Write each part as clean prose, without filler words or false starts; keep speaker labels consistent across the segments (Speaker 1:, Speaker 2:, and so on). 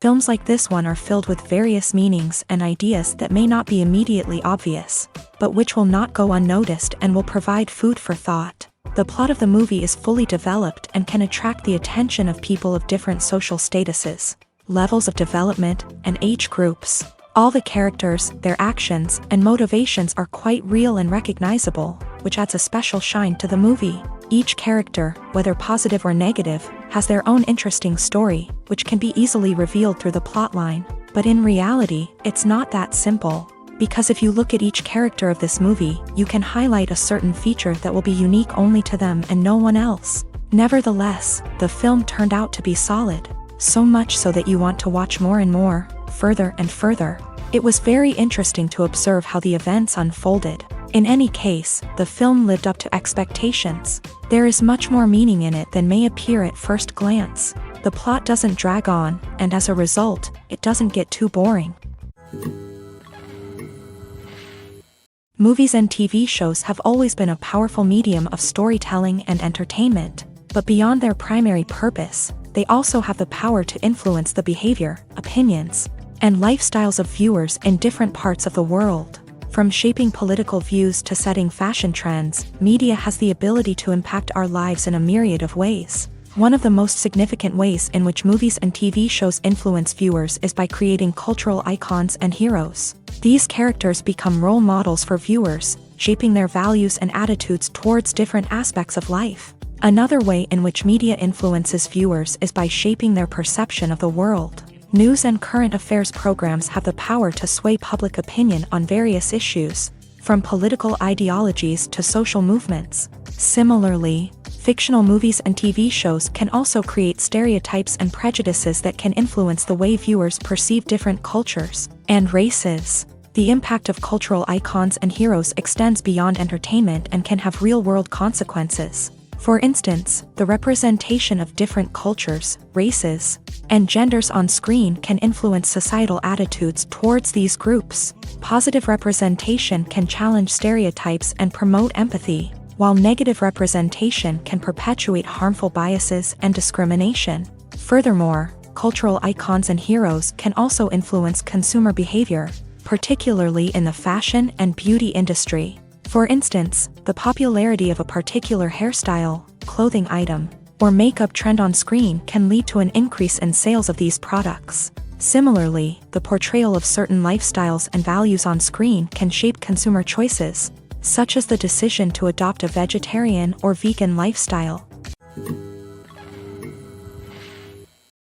Speaker 1: Films like this one are filled with various meanings and ideas that may not be immediately obvious, but which will not go unnoticed and will provide food for thought. The plot of the movie is fully developed and can attract the attention of people of different social statuses, levels of development, and age groups. All the characters, their actions, and motivations are quite real and recognizable, which adds a special shine to the movie. Each character, whether positive or negative, has their own interesting story, which can be easily revealed through the plotline. But in reality, it's not that simple. Because if you look at each character of this movie, you can highlight a certain feature that will be unique only to them and no one else. Nevertheless, the film turned out to be solid. So much so that you want to watch more and more, further and further. It was very interesting to observe how the events unfolded. In any case, the film lived up to expectations. There is much more meaning in it than may appear at first glance. The plot doesn't drag on, and as a result, it doesn't get too boring. Movies and TV shows have always been a powerful medium of storytelling and entertainment, but beyond their primary purpose, they also have the power to influence the behavior, opinions, and lifestyles of viewers in different parts of the world. From shaping political views to setting fashion trends, media has the ability to impact our lives in a myriad of ways. One of the most significant ways in which movies and TV shows influence viewers is by creating cultural icons and heroes. These characters become role models for viewers, shaping their values and attitudes towards different aspects of life. Another way in which media influences viewers is by shaping their perception of the world. News and current affairs programs have the power to sway public opinion on various issues, from political ideologies to social movements. Similarly, fictional movies and TV shows can also create stereotypes and prejudices that can influence the way viewers perceive different cultures and races. The impact of cultural icons and heroes extends beyond entertainment and can have real-world consequences. For instance, the representation of different cultures, races, and genders on screen can influence societal attitudes towards these groups. Positive representation can challenge stereotypes and promote empathy, while negative representation can perpetuate harmful biases and discrimination. Furthermore, cultural icons and heroes can also influence consumer behavior, particularly in the fashion and beauty industry. For instance, the popularity of a particular hairstyle, clothing item, or makeup trend on screen can lead to an increase in sales of these products. Similarly, the portrayal of certain lifestyles and values on screen can shape consumer choices, such as the decision to adopt a vegetarian or vegan lifestyle.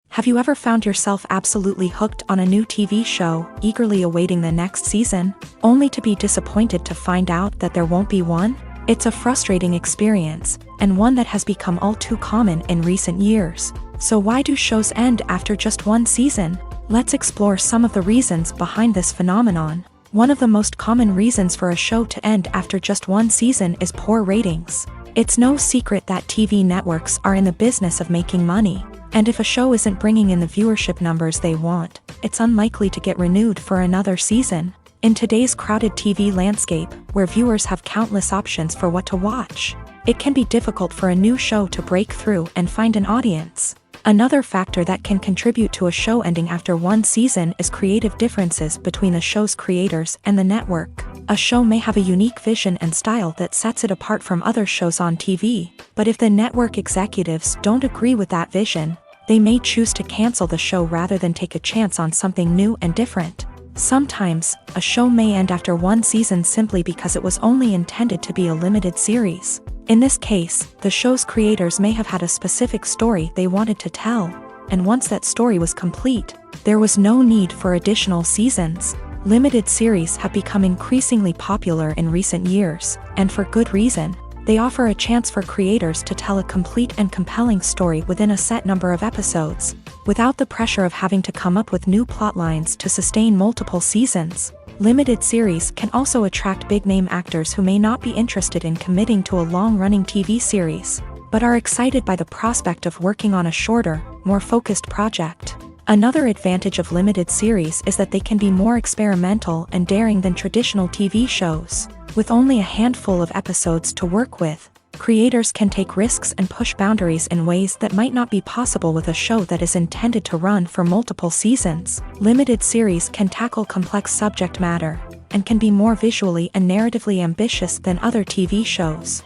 Speaker 1: Have you ever found yourself absolutely hooked on a new TV show, eagerly awaiting the next season, only to be disappointed to find out that there won't be one? It's a frustrating experience, and one that has become all too common in recent years. So why do shows end after just one season? Let's explore some of the reasons behind this phenomenon. One of the most common reasons for a show to end after just one season is poor ratings. It's no secret that TV networks are in the business of making money. And if a show isn't bringing in the viewership numbers they want, it's unlikely to get renewed for another season. In today's crowded TV landscape, where viewers have countless options for what to watch, it can be difficult for a new show to break through and find an audience. Another factor that can contribute to a show ending after one season is creative differences between the show's creators and the network. A show may have a unique vision and style that sets it apart from other shows on TV, but if the network executives don't agree with that vision, They may choose to cancel the show rather than take a chance on something new and different. Sometimes, a show may end after one season simply because it was only intended to be a limited series. In this case, the show's creators may have had a specific story they wanted to tell, and once that story was complete, there was no need for additional seasons. Limited series have become increasingly popular in recent years, and for good reason. They offer a chance for creators to tell a complete and compelling story within a set number of episodes, without the pressure of having to come up with new plotlines to sustain multiple seasons. Limited series can also attract big-name actors who may not be interested in committing to a long-running TV series, but are excited by the prospect of working on a shorter, more focused project. Another advantage of limited series is that they can be more experimental and daring than traditional TV shows. With only a handful of episodes to work with, creators can take risks and push boundaries in ways that might not be possible with a show that is intended to run for multiple seasons. Limited series can tackle complex subject matter, and can be more visually and narratively ambitious than other TV shows.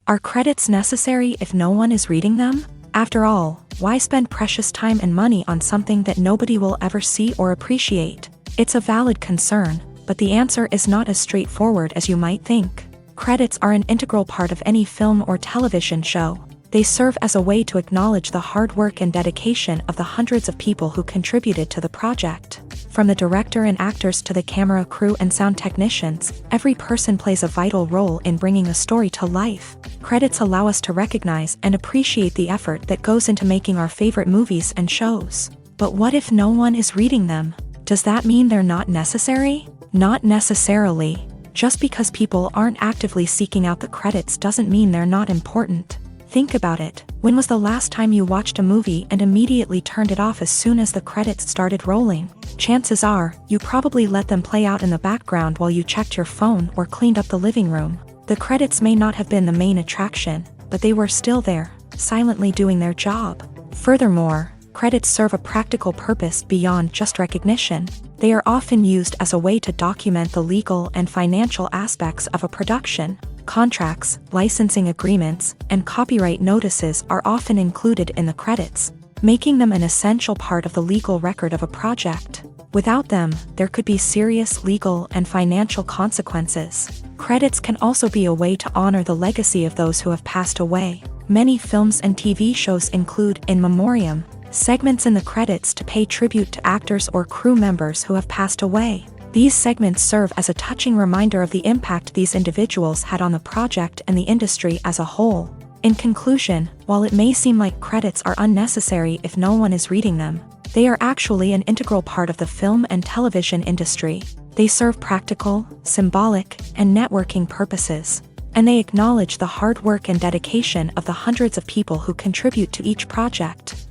Speaker 1: Are credits necessary if no one is reading them? After all, why spend precious time and money on something that nobody will ever see or appreciate? It's a valid concern, but the answer is not as straightforward as you might think. Credits are an integral part of any film or television show. They serve as a way to acknowledge the hard work and dedication of the hundreds of people who contributed to the project. From the director and actors to the camera crew and sound technicians, every person plays a vital role in bringing a story to life. Credits allow us to recognize and appreciate the effort that goes into making our favorite movies and shows. But what if no one is reading them? Does that mean they're not necessary? Not necessarily. Just because people aren't actively seeking out the credits doesn't mean they're not important. Think about it. When was the last time you watched a movie and immediately turned it off as soon as the credits started rolling? Chances are, you probably let them play out in the background while you checked your phone or cleaned up the living room. The credits may not have been the main attraction, but they were still there, silently doing their job. Furthermore, credits serve a practical purpose beyond just recognition. They are often used as a way to document the legal and financial aspects of a production. Contracts, licensing agreements, and copyright notices are often included in the credits, making them an essential part of the legal record of a project. Without them, there could be serious legal and financial consequences. Credits can also be a way to honor the legacy of those who have passed away. Many films and TV shows include in memoriam segments in the credits to pay tribute to actors or crew members who have passed away. These segments serve as a touching reminder of the impact these individuals had on the project and the industry as a whole. In conclusion, while it may seem like credits are unnecessary if no one is reading them, they are actually an integral part of the film and television industry. They serve practical, symbolic, and networking purposes, and they acknowledge the hard work and dedication of the hundreds of people who contribute to each project.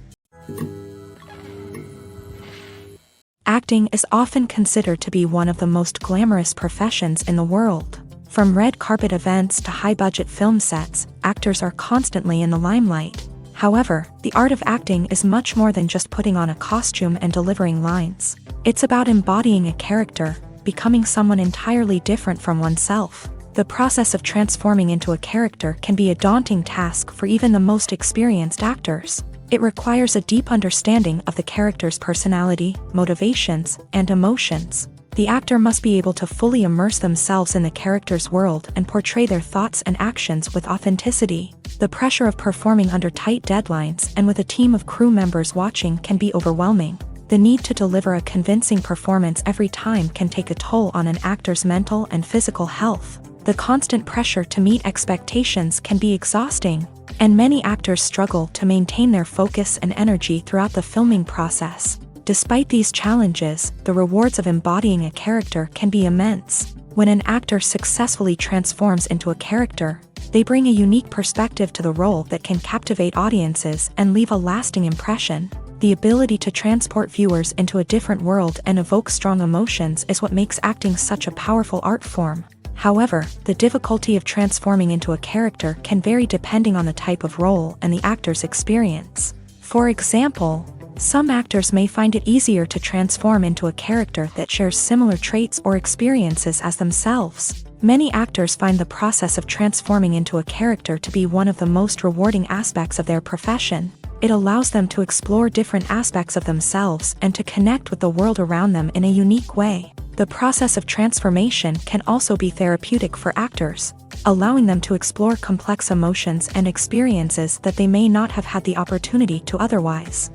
Speaker 1: Acting is often considered to be one of the most glamorous professions in the world. From red carpet events to high-budget film sets, actors are constantly in the limelight. However, the art of acting is much more than just putting on a costume and delivering lines. It's about embodying a character, becoming someone entirely different from oneself. The process of transforming into a character can be a daunting task for even the most experienced actors. It requires a deep understanding of the character's personality, motivations, and emotions. The actor must be able to fully immerse themselves in the character's world and portray their thoughts and actions with authenticity. The pressure of performing under tight deadlines and with a team of crew members watching can be overwhelming. The need to deliver a convincing performance every time can take a toll on an actor's mental and physical health. The constant pressure to meet expectations can be exhausting, and many actors struggle to maintain their focus and energy throughout the filming process. Despite these challenges, the rewards of embodying a character can be immense. When an actor successfully transforms into a character, they bring a unique perspective to the role that can captivate audiences and leave a lasting impression. The ability to transport viewers into a different world and evoke strong emotions is what makes acting such a powerful art form. However, the difficulty of transforming into a character can vary depending on the type of role and the actor's experience. For example, some actors may find it easier to transform into a character that shares similar traits or experiences as themselves. Many actors find the process of transforming into a character to be one of the most rewarding aspects of their profession. It allows them to explore different aspects of themselves and to connect with the world around them in a unique way. The process of transformation can also be therapeutic for actors, allowing them to explore complex emotions and experiences that they may not have had the opportunity to otherwise.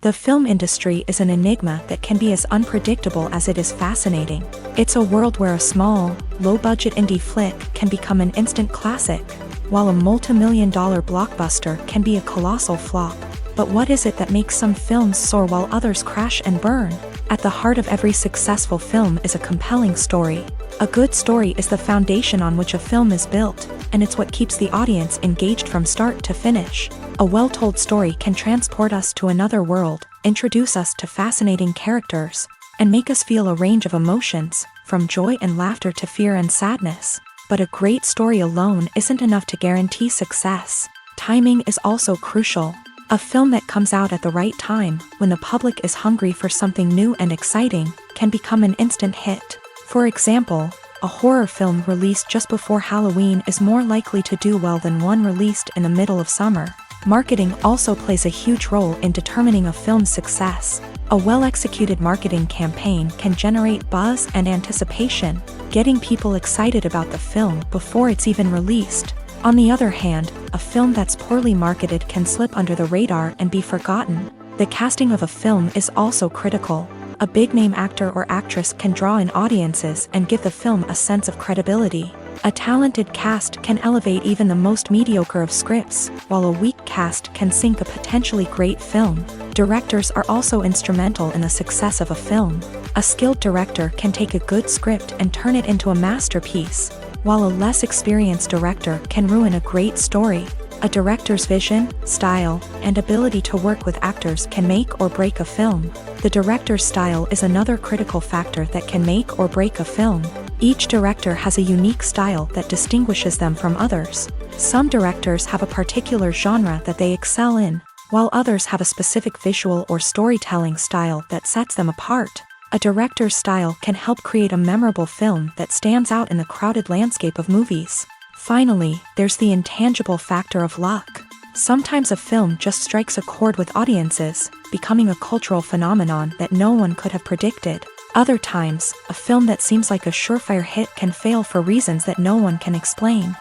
Speaker 1: The film industry is an enigma that can be as unpredictable as it is fascinating. It's a world where a small, low-budget indie flick can become an instant classic, while a multi-million-dollar blockbuster can be a colossal flop. But what is it that makes some films soar while others crash and burn? At the heart of every successful film is a compelling story. A good story is the foundation on which a film is built, and it's what keeps the audience engaged from start to finish. A well-told story can transport us to another world, introduce us to fascinating characters, and make us feel a range of emotions, from joy and laughter to fear and sadness. But a great story alone isn't enough to guarantee success. Timing is also crucial. A film that comes out at the right time, when the public is hungry for something new and exciting, can become an instant hit. For example, a horror film released just before Halloween is more likely to do well than one released in the middle of summer. Marketing also plays a huge role in determining a film's success. A well-executed marketing campaign can generate buzz and anticipation, getting people excited about the film before it's even released. On the other hand, a film that's poorly marketed can slip under the radar and be forgotten. The casting of a film is also critical. A big-name actor or actress can draw in audiences and give the film a sense of credibility. A talented cast can elevate even the most mediocre of scripts, while a weak cast can sink a potentially great film. Directors are also instrumental in the success of a film. A skilled director can take a good script and turn it into a masterpiece, while a less experienced director can ruin a great story. A director's vision, style, and ability to work with actors can make or break a film. The director's style is another critical factor that can make or break a film. Each director has a unique style that distinguishes them from others. Some directors have a particular genre that they excel in, while others have a specific visual or storytelling style that sets them apart. A director's style can help create a memorable film that stands out in the crowded landscape of movies. Finally, there's the intangible factor of luck. Sometimes a film just strikes a chord with audiences, becoming a cultural phenomenon that no one could have predicted. Other times, a film that seems like a surefire hit can fail for reasons that no one can explain.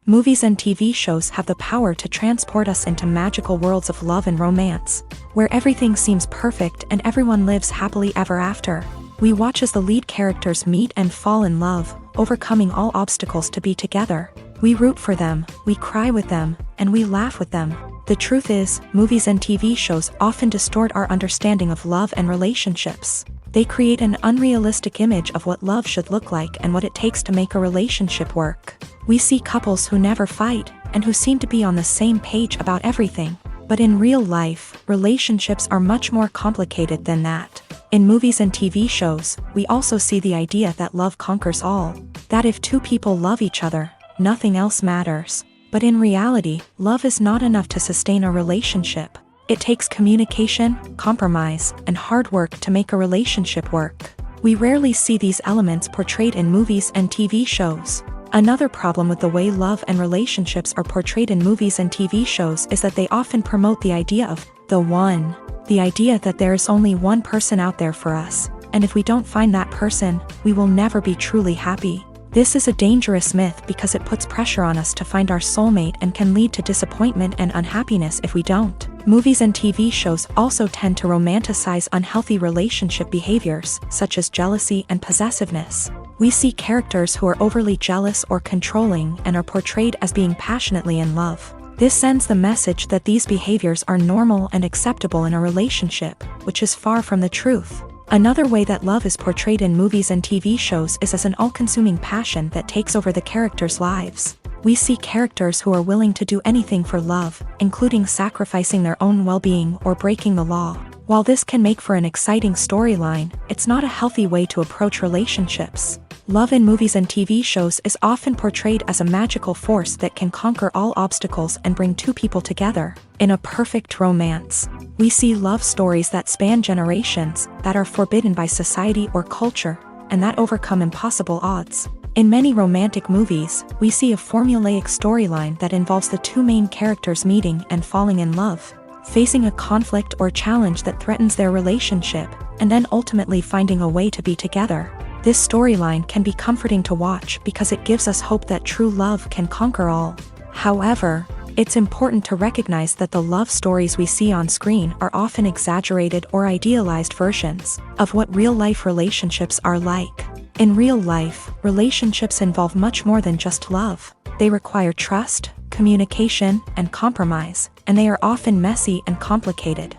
Speaker 1: Movies and TV shows have the power to transport us into magical worlds of love and romance, where everything seems perfect and everyone lives happily ever after. We watch as the lead characters meet and fall in love, overcoming all obstacles to be together. We root for them, we cry with them, and we laugh with them. The truth is, movies and TV shows often distort our understanding of love and relationships. They create an unrealistic image of what love should look like and what it takes to make a relationship work. We see couples who never fight, and who seem to be on the same page about everything. But in real life, relationships are much more complicated than that. In movies and TV shows, we also see the idea that love conquers all. That if two people love each other, nothing else matters. But in reality, love is not enough to sustain a relationship. It takes communication, compromise, and hard work to make a relationship work. We rarely see these elements portrayed in movies and TV shows. Another problem with the way love and relationships are portrayed in movies and TV shows is that they often promote the idea of the one. The idea that there is only one person out there for us, and if we don't find that person, we will never be truly happy. This is a dangerous myth because it puts pressure on us to find our soulmate and can lead to disappointment and unhappiness if we don't. Movies and TV shows also tend to romanticize unhealthy relationship behaviors, such as jealousy and possessiveness. We see characters who are overly jealous or controlling and are portrayed as being passionately in love. This sends the message that these behaviors are normal and acceptable in a relationship, which is far from the truth. Another way that love is portrayed in movies and TV shows is as an all-consuming passion that takes over the characters' lives. We see characters who are willing to do anything for love, including sacrificing their own well-being or breaking the law. While this can make for an exciting storyline, it's not a healthy way to approach relationships. Love in movies and TV shows is often portrayed as a magical force that can conquer all obstacles and bring two people together. In a perfect romance, we see love stories that span generations, that are forbidden by society or culture, and that overcome impossible odds. In many romantic movies, we see a formulaic storyline that involves the two main characters meeting and falling in love, facing a conflict or challenge that threatens their relationship, and then ultimately finding a way to be together. This storyline can be comforting to watch because it gives us hope that true love can conquer all. However, it's important to recognize that the love stories we see on screen are often exaggerated or idealized versions of what real-life relationships are like. In real life, relationships involve much more than just love. They require trust, communication, and compromise, and they are often messy and complicated.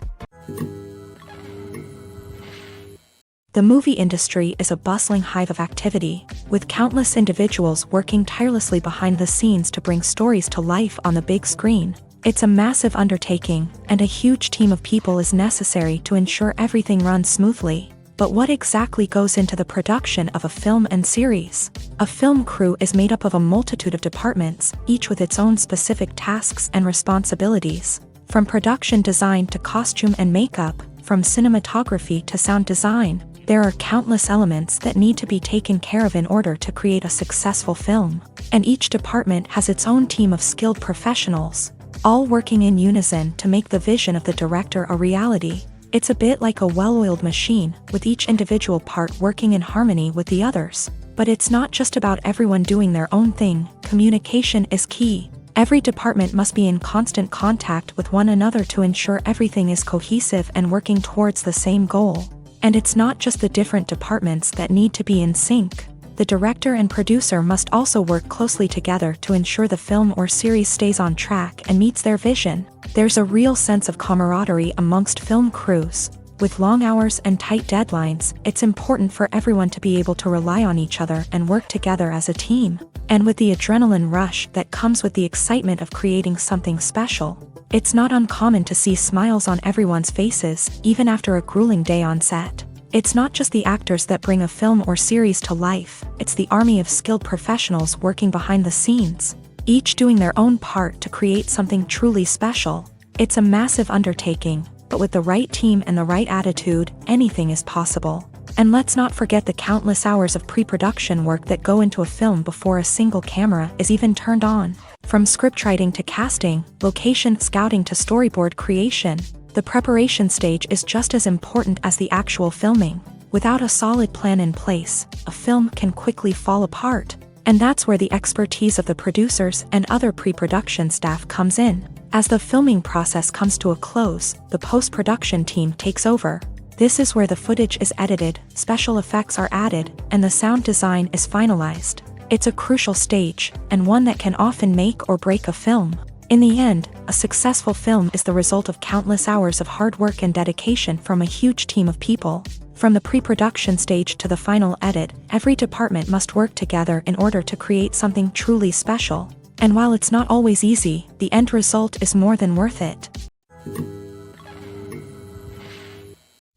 Speaker 1: The movie industry is a bustling hive of activity, with countless individuals working tirelessly behind the scenes to bring stories to life on the big screen. It's a massive undertaking, and a huge team of people is necessary to ensure everything runs smoothly. But what exactly goes into the production of a film and series? A film crew is made up of a multitude of departments, each with its own specific tasks and responsibilities. From production design to costume and makeup, from cinematography to sound design, there are countless elements that need to be taken care of in order to create a successful film. And each department has its own team of skilled professionals, all working in unison to make the vision of the director a reality. It's a bit like a well-oiled machine, with each individual part working in harmony with the others. But it's not just about everyone doing their own thing. Communication is key. Every department must be in constant contact with one another to ensure everything is cohesive and working towards the same goal. And it's not just the different departments that need to be in sync. The director and producer must also work closely together to ensure the film or series stays on track and meets their vision. There's a real sense of camaraderie amongst film crews. With long hours and tight deadlines, it's important for everyone to be able to rely on each other and work together as a team. And with the adrenaline rush that comes with the excitement of creating something special, it's not uncommon to see smiles on everyone's faces, even after a grueling day on set. It's not just the actors that bring a film or series to life, it's the army of skilled professionals working behind the scenes, each doing their own part to create something truly special. It's a massive undertaking, but with the right team and the right attitude, anything is possible. And let's not forget the countless hours of pre-production work that go into a film before a single camera is even turned on. From scriptwriting to casting, location scouting to storyboard creation, the preparation stage is just as important as the actual filming. Without a solid plan in place, a film can quickly fall apart. And that's where the expertise of the producers and other pre-production staff comes in. As the filming process comes to a close, the post-production team takes over. This is where the footage is edited, special effects are added, and the sound design is finalized. It's a crucial stage, and one that can often make or break a film. In the end, a successful film is the result of countless hours of hard work and dedication from a huge team of people. From the pre-production stage to the final edit, every department must work together in order to create something truly special. And while it's not always easy, the end result is more than worth it.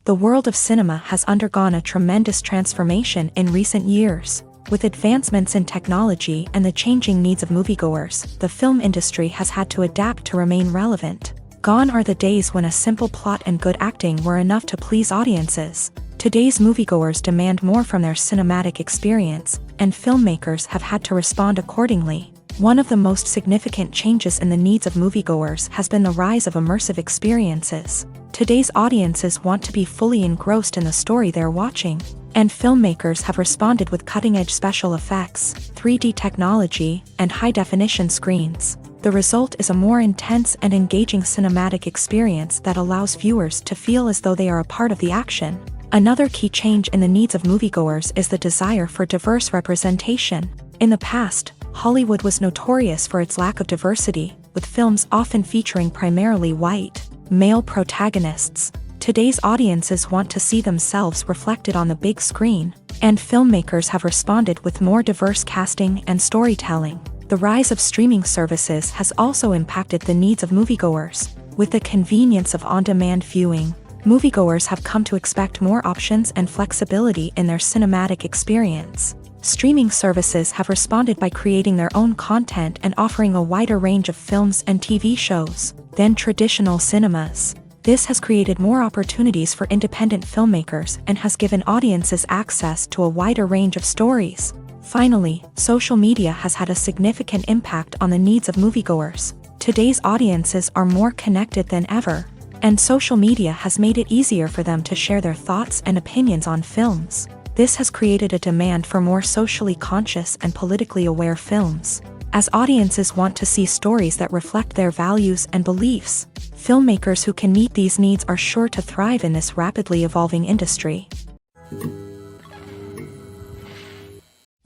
Speaker 1: The world of cinema has undergone a tremendous transformation in recent years. With advancements in technology and the changing needs of moviegoers, the film industry has had to adapt to remain relevant. Gone are the days when a simple plot and good acting were enough to please audiences. Today's moviegoers demand more from their cinematic experience, and filmmakers have had to respond accordingly. One of the most significant changes in the needs of moviegoers has been the rise of immersive experiences. Today's audiences want to be fully engrossed in the story they're watching, and filmmakers have responded with cutting-edge special effects, 3D technology, and high-definition screens. The result is a more intense and engaging cinematic experience that allows viewers to feel as though they are a part of the action. Another key change in the needs of moviegoers is the desire for diverse representation. In the past, Hollywood was notorious for its lack of diversity, with films often featuring primarily white, male protagonists. Today's audiences want to see themselves reflected on the big screen, and filmmakers have responded with more diverse casting and storytelling. The rise of streaming services has also impacted the needs of moviegoers. With the convenience of on-demand viewing, moviegoers have come to expect more options and flexibility in their cinematic experience. Streaming services have responded by creating their own content and offering a wider range of films and TV shows than traditional cinemas. This has created more opportunities for independent filmmakers and has given audiences access to a wider range of stories. Finally, social media has had a significant impact on the needs of moviegoers. Today's audiences are more connected than ever, and social media has made it easier for them to share their thoughts and opinions on films. This has created a demand for more socially conscious and politically aware films. As audiences want to see stories that reflect their values and beliefs, filmmakers who can meet these needs are sure to thrive in this rapidly evolving industry.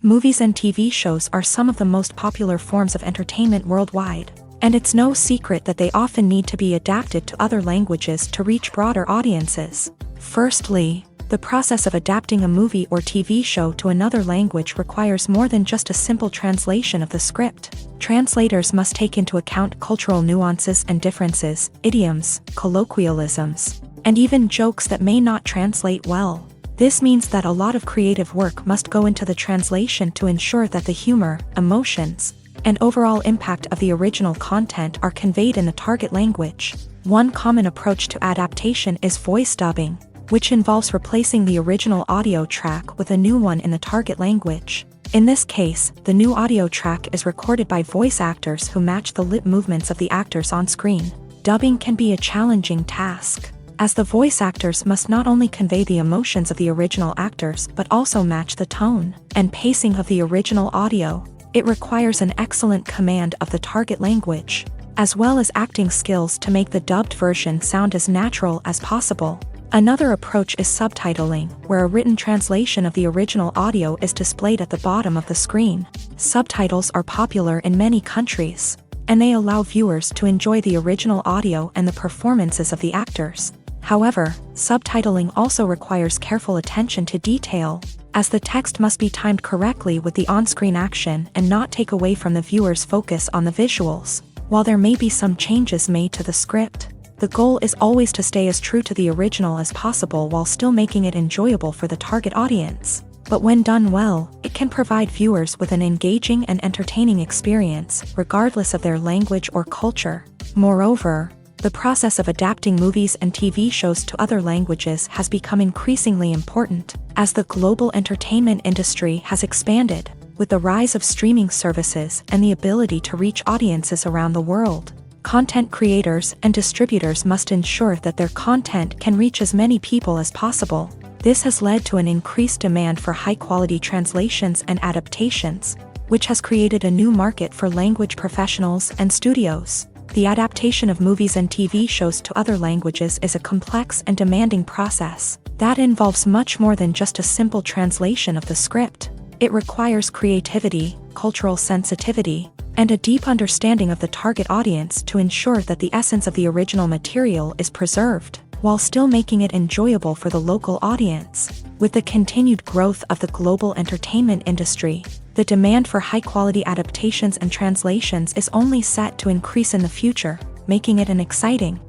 Speaker 1: Movies and TV shows are some of the most popular forms of entertainment worldwide, and it's no secret that they often need to be adapted to other languages to reach broader audiences. Firstly, the process of adapting a movie or TV show to another language requires more than just a simple translation of the script. Translators must take into account cultural nuances and differences, idioms, colloquialisms, and even jokes that may not translate well. This means that a lot of creative work must go into the translation to ensure that the humor, emotions, and overall impact of the original content are conveyed in the target language. One common approach to adaptation is voice dubbing, which involves replacing the original audio track with a new one in the target language. In this case, the new audio track is recorded by voice actors who match the lip movements of the actors on screen. Dubbing can be a challenging task, as the voice actors must not only convey the emotions of the original actors but also match the tone and pacing of the original audio. It requires an excellent command of the target language, as well as acting skills to make the dubbed version sound as natural as possible. Another approach is subtitling, where a written translation of the original audio is displayed at the bottom of the screen. Subtitles are popular in many countries, and they allow viewers to enjoy the original audio and the performances of the actors. However, subtitling also requires careful attention to detail, as the text must be timed correctly with the on-screen action and not take away from the viewer's focus on the visuals. While there may be some changes made to the script, the goal is always to stay as true to the original as possible while still making it enjoyable for the target audience. But when done well, it can provide viewers with an engaging and entertaining experience, regardless of their language or culture. Moreover, the process of adapting movies and TV shows to other languages has become increasingly important, as the global entertainment industry has expanded, with the rise of streaming services and the ability to reach audiences around the world. Content creators and distributors must ensure that their content can reach as many people as possible. This has led to an increased demand for high-quality translations and adaptations, which has created a new market for language professionals and studios. The adaptation of movies and TV shows to other languages is a complex and demanding process that involves much more than just a simple translation of the script. It requires creativity, cultural sensitivity, and a deep understanding of the target audience to ensure that the essence of the original material is preserved, while still making it enjoyable for the local audience. With the continued growth of the global entertainment industry, the demand for high-quality adaptations and translations is only set to increase in the future, making it an exciting.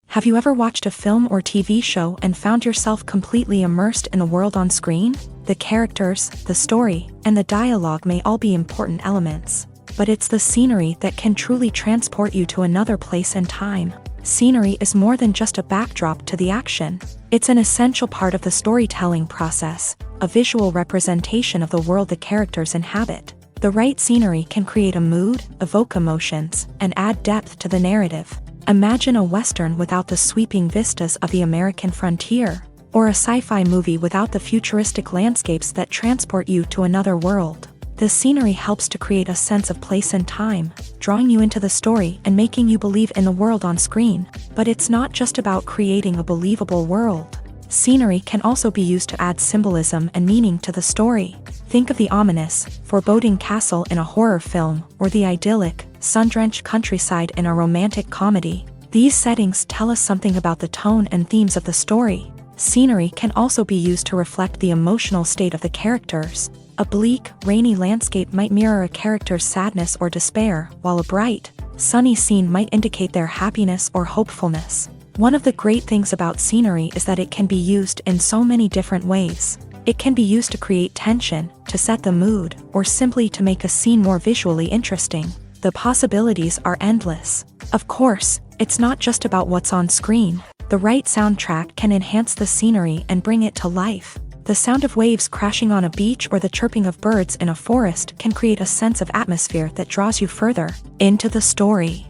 Speaker 1: Have you ever watched a film or TV show and found yourself completely immersed in the world on screen? The characters, the story, and the dialogue may all be important elements, but it's the scenery that can truly transport you to another place and time. Scenery is more than just a backdrop to the action. It's an essential part of the storytelling process, a visual representation of the world the characters inhabit. The right scenery can create a mood, evoke emotions, and add depth to the narrative. Imagine a Western without the sweeping vistas of the American frontier, or a sci-fi movie without the futuristic landscapes that transport you to another world. The scenery helps to create a sense of place and time, drawing you into the story and making you believe in the world on screen. But it's not just about creating a believable world. Scenery can also be used to add symbolism and meaning to the story. Think of the ominous, foreboding castle in a horror film, or the idyllic, sun-drenched countryside in a romantic comedy. These settings tell us something about the tone and themes of the story. Scenery can also be used to reflect the emotional state of the characters. A bleak, rainy landscape might mirror a character's sadness or despair, while a bright, sunny scene might indicate their happiness or hopefulness. One of the great things about scenery is that it can be used in so many different ways. It can be used to create tension, to set the mood, or simply to make a scene more visually interesting. The possibilities are endless. Of course, it's not just about what's on screen. The right soundtrack can enhance the scenery and bring it to life. The sound of waves crashing on a beach or the chirping of birds in a forest can create a sense of atmosphere that draws you further into the story.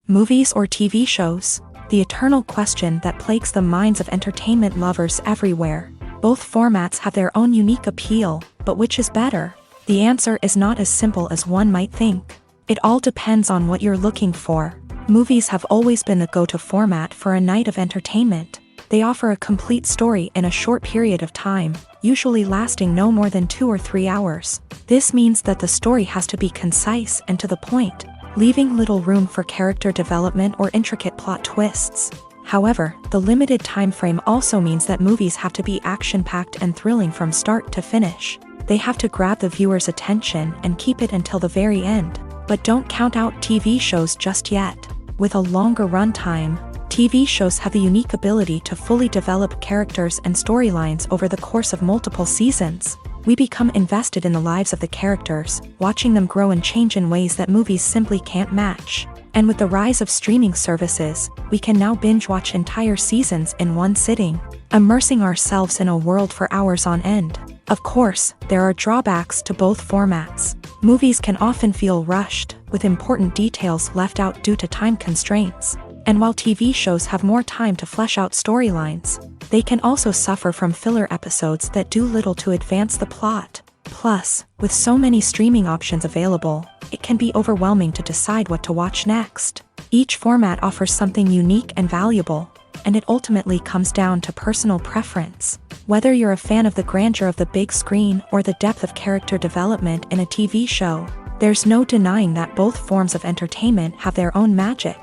Speaker 1: Movies or TV shows? The eternal question that plagues the minds of entertainment lovers everywhere. Both formats have their own unique appeal, but which is better? The answer is not as simple as one might think. It all depends on what you're looking for. Movies have always been the go-to format for a night of entertainment. They offer a complete story in a short period of time, usually lasting no more than 2 or 3 hours. This means that the story has to be concise and to the point, leaving little room for character development or intricate plot twists. However, the limited time frame also means that movies have to be action-packed and thrilling from start to finish. They have to grab the viewer's attention and keep it until the very end. But don't count out TV shows just yet. With a longer runtime, TV shows have the unique ability to fully develop characters and storylines over the course of multiple seasons. We become invested in the lives of the characters, watching them grow and change in ways that movies simply can't match. And with the rise of streaming services, we can now binge-watch entire seasons in one sitting, immersing ourselves in a world for hours on end. Of course, there are drawbacks to both formats. Movies can often feel rushed, with important details left out due to time constraints. And while TV shows have more time to flesh out storylines, they can also suffer from filler episodes that do little to advance the plot. Plus, with so many streaming options available, it can be overwhelming to decide what to watch next. Each format offers something unique and valuable, and it ultimately comes down to personal preference. Whether you're a fan of the grandeur of the big screen or the depth of character development in a TV show, there's no denying that both forms of entertainment have their own magic.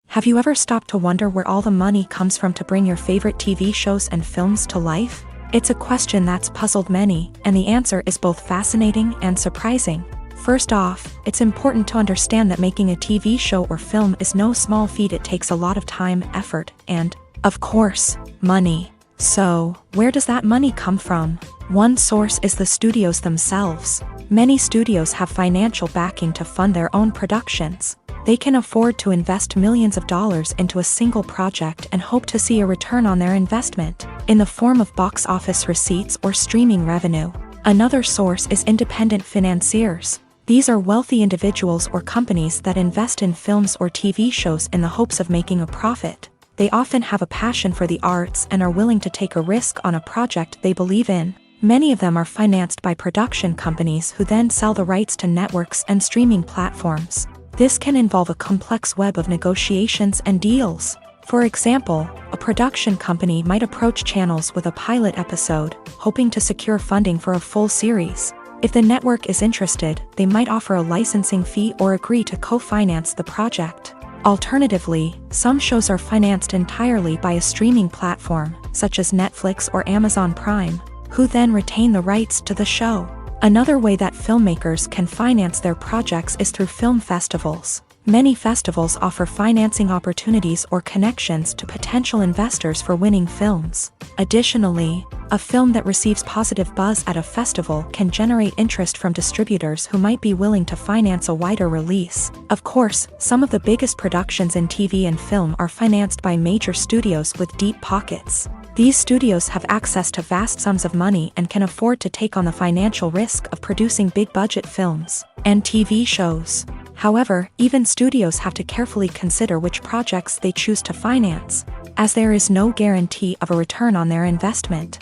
Speaker 1: Have you ever stopped to wonder where all the money comes from to bring your favorite TV shows and films to life? It's a question that's puzzled many, and the answer is both fascinating and surprising. First off, it's important to understand that making a TV show or film is no small feat. It takes a lot of time, effort, and, of course, money. So, where does that money come from? One source is the studios themselves. Many studios have financial backing to fund their own productions. They can afford to invest millions of dollars into a single project and hope to see a return on their investment, in the form of box office receipts or streaming revenue. Another source is independent financiers. These are wealthy individuals or companies that invest in films or TV shows in the hopes of making a profit. They often have a passion for the arts and are willing to take a risk on a project they believe in. Many of them are financed by production companies who then sell the rights to networks and streaming platforms. This can involve a complex web of negotiations and deals. For example, a production company might approach channels with a pilot episode, hoping to secure funding for a full series. If the network is interested, they might offer a licensing fee or agree to co-finance the project. Alternatively, some shows are financed entirely by a streaming platform, such as Netflix or Amazon Prime, who then retain the rights to the show. Another way that filmmakers can finance their projects is through film festivals. Many festivals offer financing opportunities or connections to potential investors for winning films. Additionally, a film that receives positive buzz at a festival can generate interest from distributors who might be willing to finance a wider release. Of course, some of the biggest productions in TV and film are financed by major studios with deep pockets. These studios have access to vast sums of money and can afford to take on the financial risk of producing big-budget films and TV shows. However, even studios have to carefully consider which projects they choose to finance, as there is no guarantee of a return on their investment.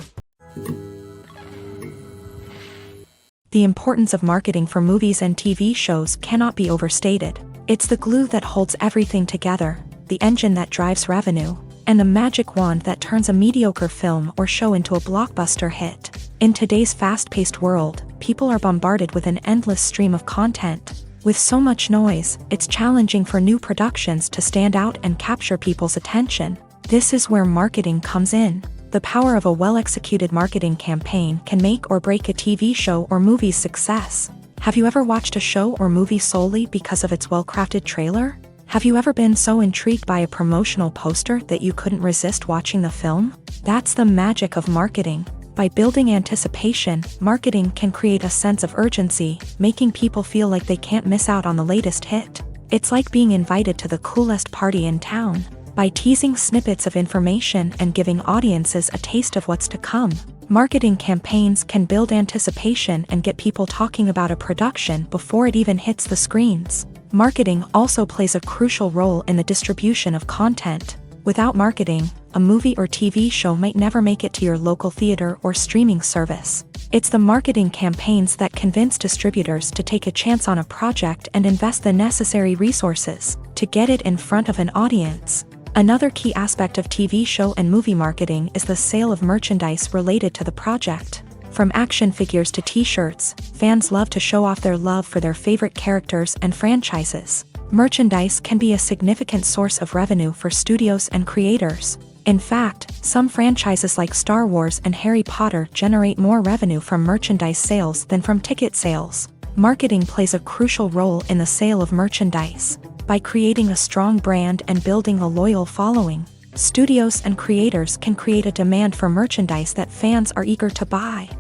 Speaker 1: The importance of marketing for movies and TV shows cannot be overstated. It's the glue that holds everything together, the engine that drives revenue, and the magic wand that turns a mediocre film or show into a blockbuster hit. In today's fast-paced world, people are bombarded with an endless stream of content. With so much noise, it's challenging for new productions to stand out and capture people's attention. This is where marketing comes in. The power of a well-executed marketing campaign can make or break a TV show or movie's success. Have you ever watched a show or movie solely because of its well-crafted trailer? Have you ever been so intrigued by a promotional poster that you couldn't resist watching the film? That's the magic of marketing. By building anticipation, marketing can create a sense of urgency, making people feel like they can't miss out on the latest hit. It's like being invited to the coolest party in town. By teasing snippets of information and giving audiences a taste of what's to come, marketing campaigns can build anticipation and get people talking about a production before it even hits the screens. Marketing also plays a crucial role in the distribution of content. Without marketing, a movie or TV show might never make it to your local theater or streaming service. It's the marketing campaigns that convince distributors to take a chance on a project and invest the necessary resources to get it in front of an audience. Another key aspect of TV show and movie marketing is the sale of merchandise related to the project. From action figures to t-shirts, fans love to show off their love for their favorite characters and franchises. Merchandise can be a significant source of revenue for studios and creators. In fact, some franchises like Star Wars and Harry Potter generate more revenue from merchandise sales than from ticket sales. Marketing plays a crucial role in the sale of merchandise. By creating a strong brand and building a loyal following, studios and creators can create a demand for merchandise that fans are eager to buy.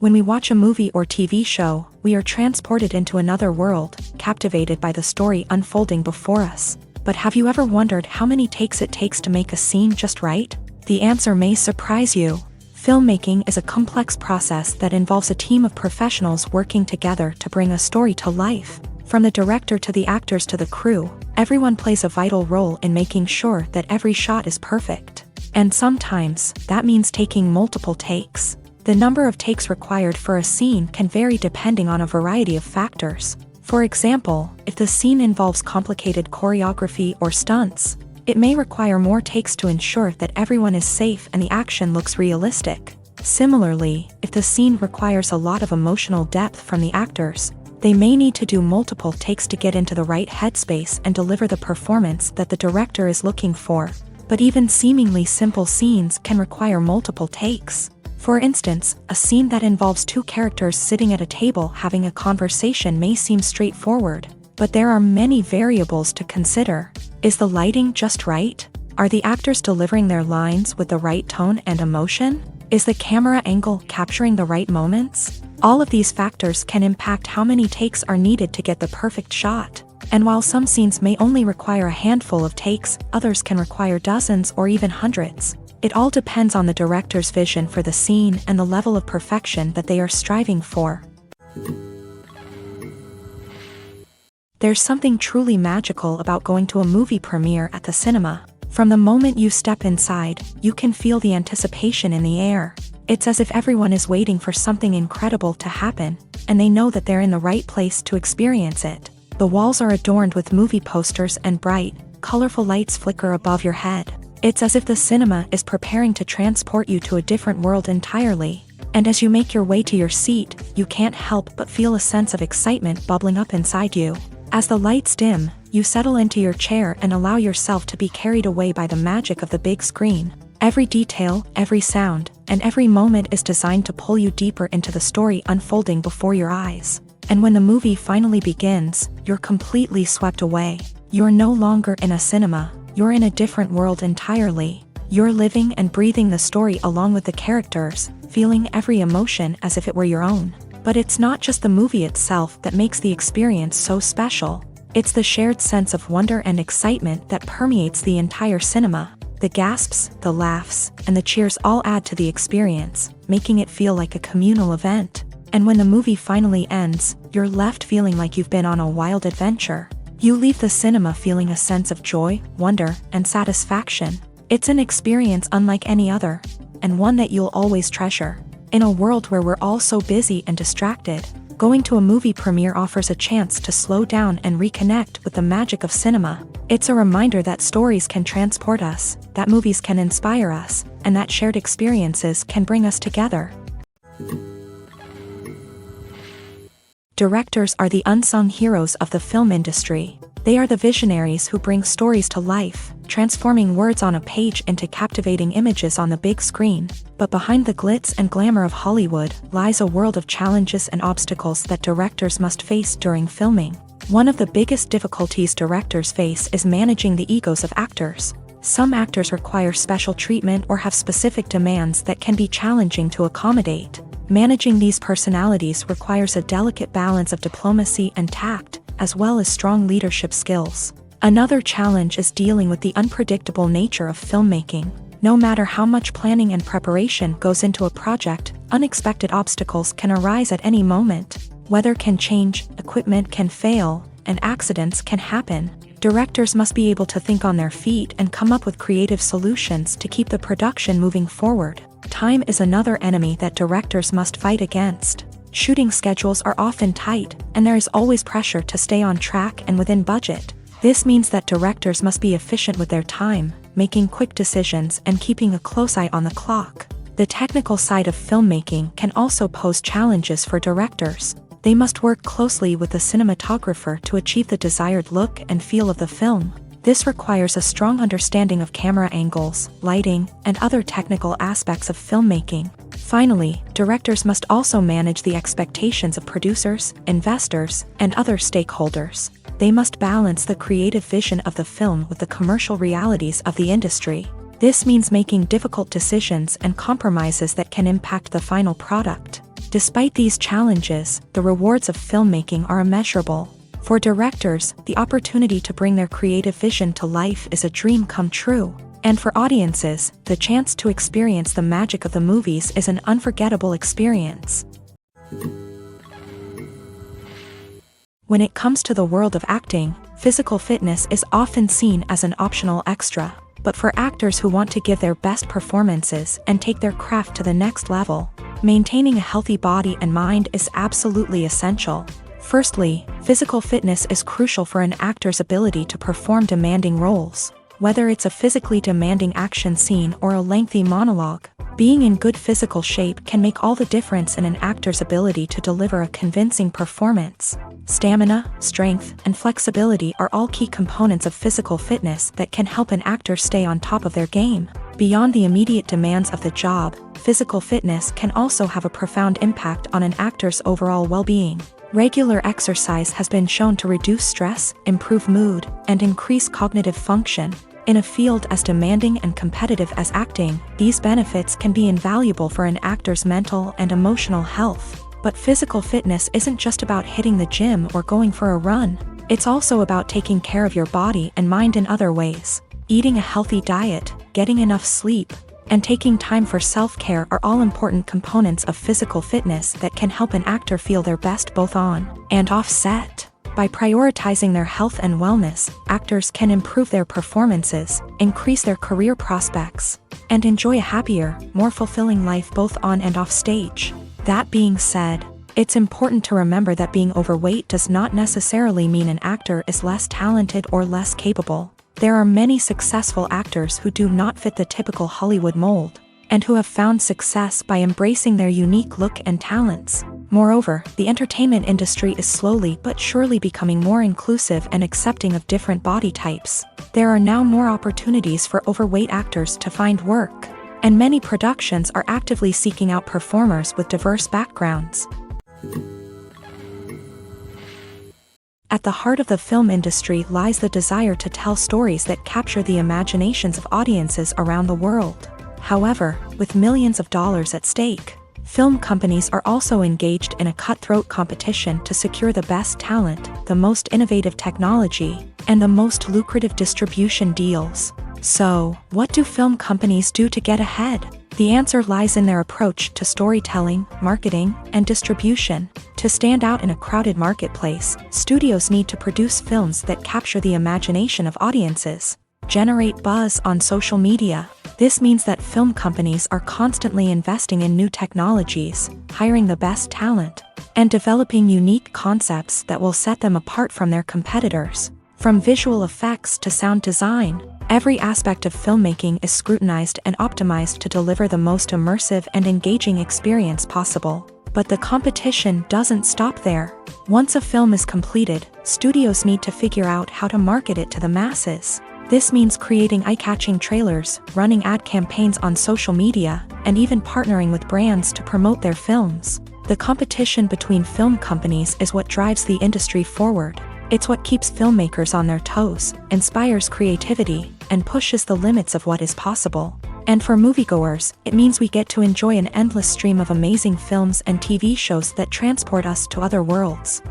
Speaker 1: When we watch a movie or TV show, we are transported into another world, captivated by the story unfolding before us. But have you ever wondered how many takes it takes to make a scene just right? The answer may surprise you. Filmmaking is a complex process that involves a team of professionals working together to bring a story to life. From the director to the actors to the crew, everyone plays a vital role in making sure that every shot is perfect. And sometimes, that means taking multiple takes. The number of takes required for a scene can vary depending on a variety of factors. For example, if the scene involves complicated choreography or stunts, it may require more takes to ensure that everyone is safe and the action looks realistic. Similarly, if the scene requires a lot of emotional depth from the actors, they may need to do multiple takes to get into the right headspace and deliver the performance that the director is looking for. But even seemingly simple scenes can require multiple takes. For instance, a scene that involves two characters sitting at a table having a conversation may seem straightforward, but there are many variables to consider. Is the lighting just right? Are the actors delivering their lines with the right tone and emotion? Is the camera angle capturing the right moments? All of these factors can impact how many takes are needed to get the perfect shot. And while some scenes may only require a handful of takes, others can require dozens or even hundreds. It all depends on the director's vision for the scene and the level of perfection that they are striving for. There's something truly magical about going to a movie premiere at the cinema. From the moment you step inside, you can feel the anticipation in the air. It's as if everyone is waiting for something incredible to happen, and they know that they're in the right place to experience it. The walls are adorned with movie posters and bright, colorful lights flicker above your head. It's as if the cinema is preparing to transport you to a different world entirely. And as you make your way to your seat, you can't help but feel a sense of excitement bubbling up inside you. As the lights dim, you settle into your chair and allow yourself to be carried away by the magic of the big screen. Every detail, every sound, and every moment is designed to pull you deeper into the story unfolding before your eyes. And when the movie finally begins, you're completely swept away. You're no longer in a cinema. You're in a different world entirely. You're living and breathing the story along with the characters, feeling every emotion as if it were your own. But it's not just the movie itself that makes the experience so special. It's the shared sense of wonder and excitement that permeates the entire cinema. The gasps, the laughs, and the cheers all add to the experience, making it feel like a communal event. And when the movie finally ends, you're left feeling like you've been on a wild adventure. You leave the cinema feeling a sense of joy, wonder, and satisfaction. It's an experience unlike any other, and one that you'll always treasure. In a world where we're all so busy and distracted, going to a movie premiere offers a chance to slow down and reconnect with the magic of cinema. It's a reminder that stories can transport us, that movies can inspire us, and that shared experiences can bring us together. Directors are the unsung heroes of the film industry. They are the visionaries who bring stories to life, transforming words on a page into captivating images on the big screen. But behind the glitz and glamour of Hollywood lies a world of challenges and obstacles that directors must face during filming. One of the biggest difficulties directors face is managing the egos of actors. Some actors require special treatment or have specific demands that can be challenging to accommodate. Managing these personalities requires a delicate balance of diplomacy and tact, as well as strong leadership skills. Another challenge is dealing with the unpredictable nature of filmmaking. No matter how much planning and preparation goes into a project, unexpected obstacles can arise at any moment. Weather can change, equipment can fail, and accidents can happen. Directors must be able to think on their feet and come up with creative solutions to keep the production moving forward. Time is another enemy that directors must fight against. Shooting schedules are often tight, and there is always pressure to stay on track and within budget. This means that directors must be efficient with their time, making quick decisions and keeping a close eye on the clock. The technical side of filmmaking can also pose challenges for directors. They must work closely with the cinematographer to achieve the desired look and feel of the film. This requires a strong understanding of camera angles, lighting, and other technical aspects of filmmaking. Finally, directors must also manage the expectations of producers, investors, and other stakeholders. They must balance the creative vision of the film with the commercial realities of the industry. This means making difficult decisions and compromises that can impact the final product. Despite these challenges, the rewards of filmmaking are immeasurable. For directors, the opportunity to bring their creative vision to life is a dream come true. And for audiences, the chance to experience the magic of the movies is an unforgettable experience. When it comes to the world of acting, physical fitness is often seen as an optional extra. But for actors who want to give their best performances and take their craft to the next level, maintaining a healthy body and mind is absolutely essential. Firstly, physical fitness is crucial for an actor's ability to perform demanding roles. Whether it's a physically demanding action scene or a lengthy monologue, being in good physical shape can make all the difference in an actor's ability to deliver a convincing performance. Stamina, strength, and flexibility are all key components of physical fitness that can help an actor stay on top of their game. Beyond the immediate demands of the job, physical fitness can also have a profound impact on an actor's overall well-being. Regular exercise has been shown to reduce stress, improve mood, and increase cognitive function. In a field as demanding and competitive as acting, these benefits can be invaluable for an actor's mental and emotional health. But physical fitness isn't just about hitting the gym or going for a run. It's also about taking care of your body and mind in other ways. Eating a healthy diet, getting enough sleep, and taking time for self-care are all important components of physical fitness that can help an actor feel their best both on and off set. By prioritizing their health and wellness, actors can improve their performances, increase their career prospects, and enjoy a happier, more fulfilling life both on and off stage. That being said, it's important to remember that being overweight does not necessarily mean an actor is less talented or less capable. There are many successful actors who do not fit the typical Hollywood mold, and who have found success by embracing their unique look and talents. Moreover, the entertainment industry is slowly but surely becoming more inclusive and accepting of different body types. There are now more opportunities for overweight actors to find work, and many productions are actively seeking out performers with diverse backgrounds. At the heart of the film industry lies the desire to tell stories that capture the imaginations of audiences around the world. However, with millions of dollars at stake, film companies are also engaged in a cutthroat competition to secure the best talent, the most innovative technology, and the most lucrative distribution deals. So, what do film companies do to get ahead? The answer lies in their approach to storytelling, marketing, and distribution. To stand out in a crowded marketplace, studios need to produce films that capture the imagination of audiences, generate buzz on social media. This means that film companies are constantly investing in new technologies, hiring the best talent, and developing unique concepts that will set them apart from their competitors. From visual effects to sound design, every aspect of filmmaking is scrutinized and optimized to deliver the most immersive and engaging experience possible. But the competition doesn't stop there. Once a film is completed, studios need to figure out how to market it to the masses. This means creating eye-catching trailers, running ad campaigns on social media, and even partnering with brands to promote their films. The competition between film companies is what drives the industry forward. It's what keeps filmmakers on their toes, inspires creativity, and pushes the limits of what is possible. And for moviegoers, it means we get to enjoy an endless stream of amazing films and TV shows that transport us to other worlds.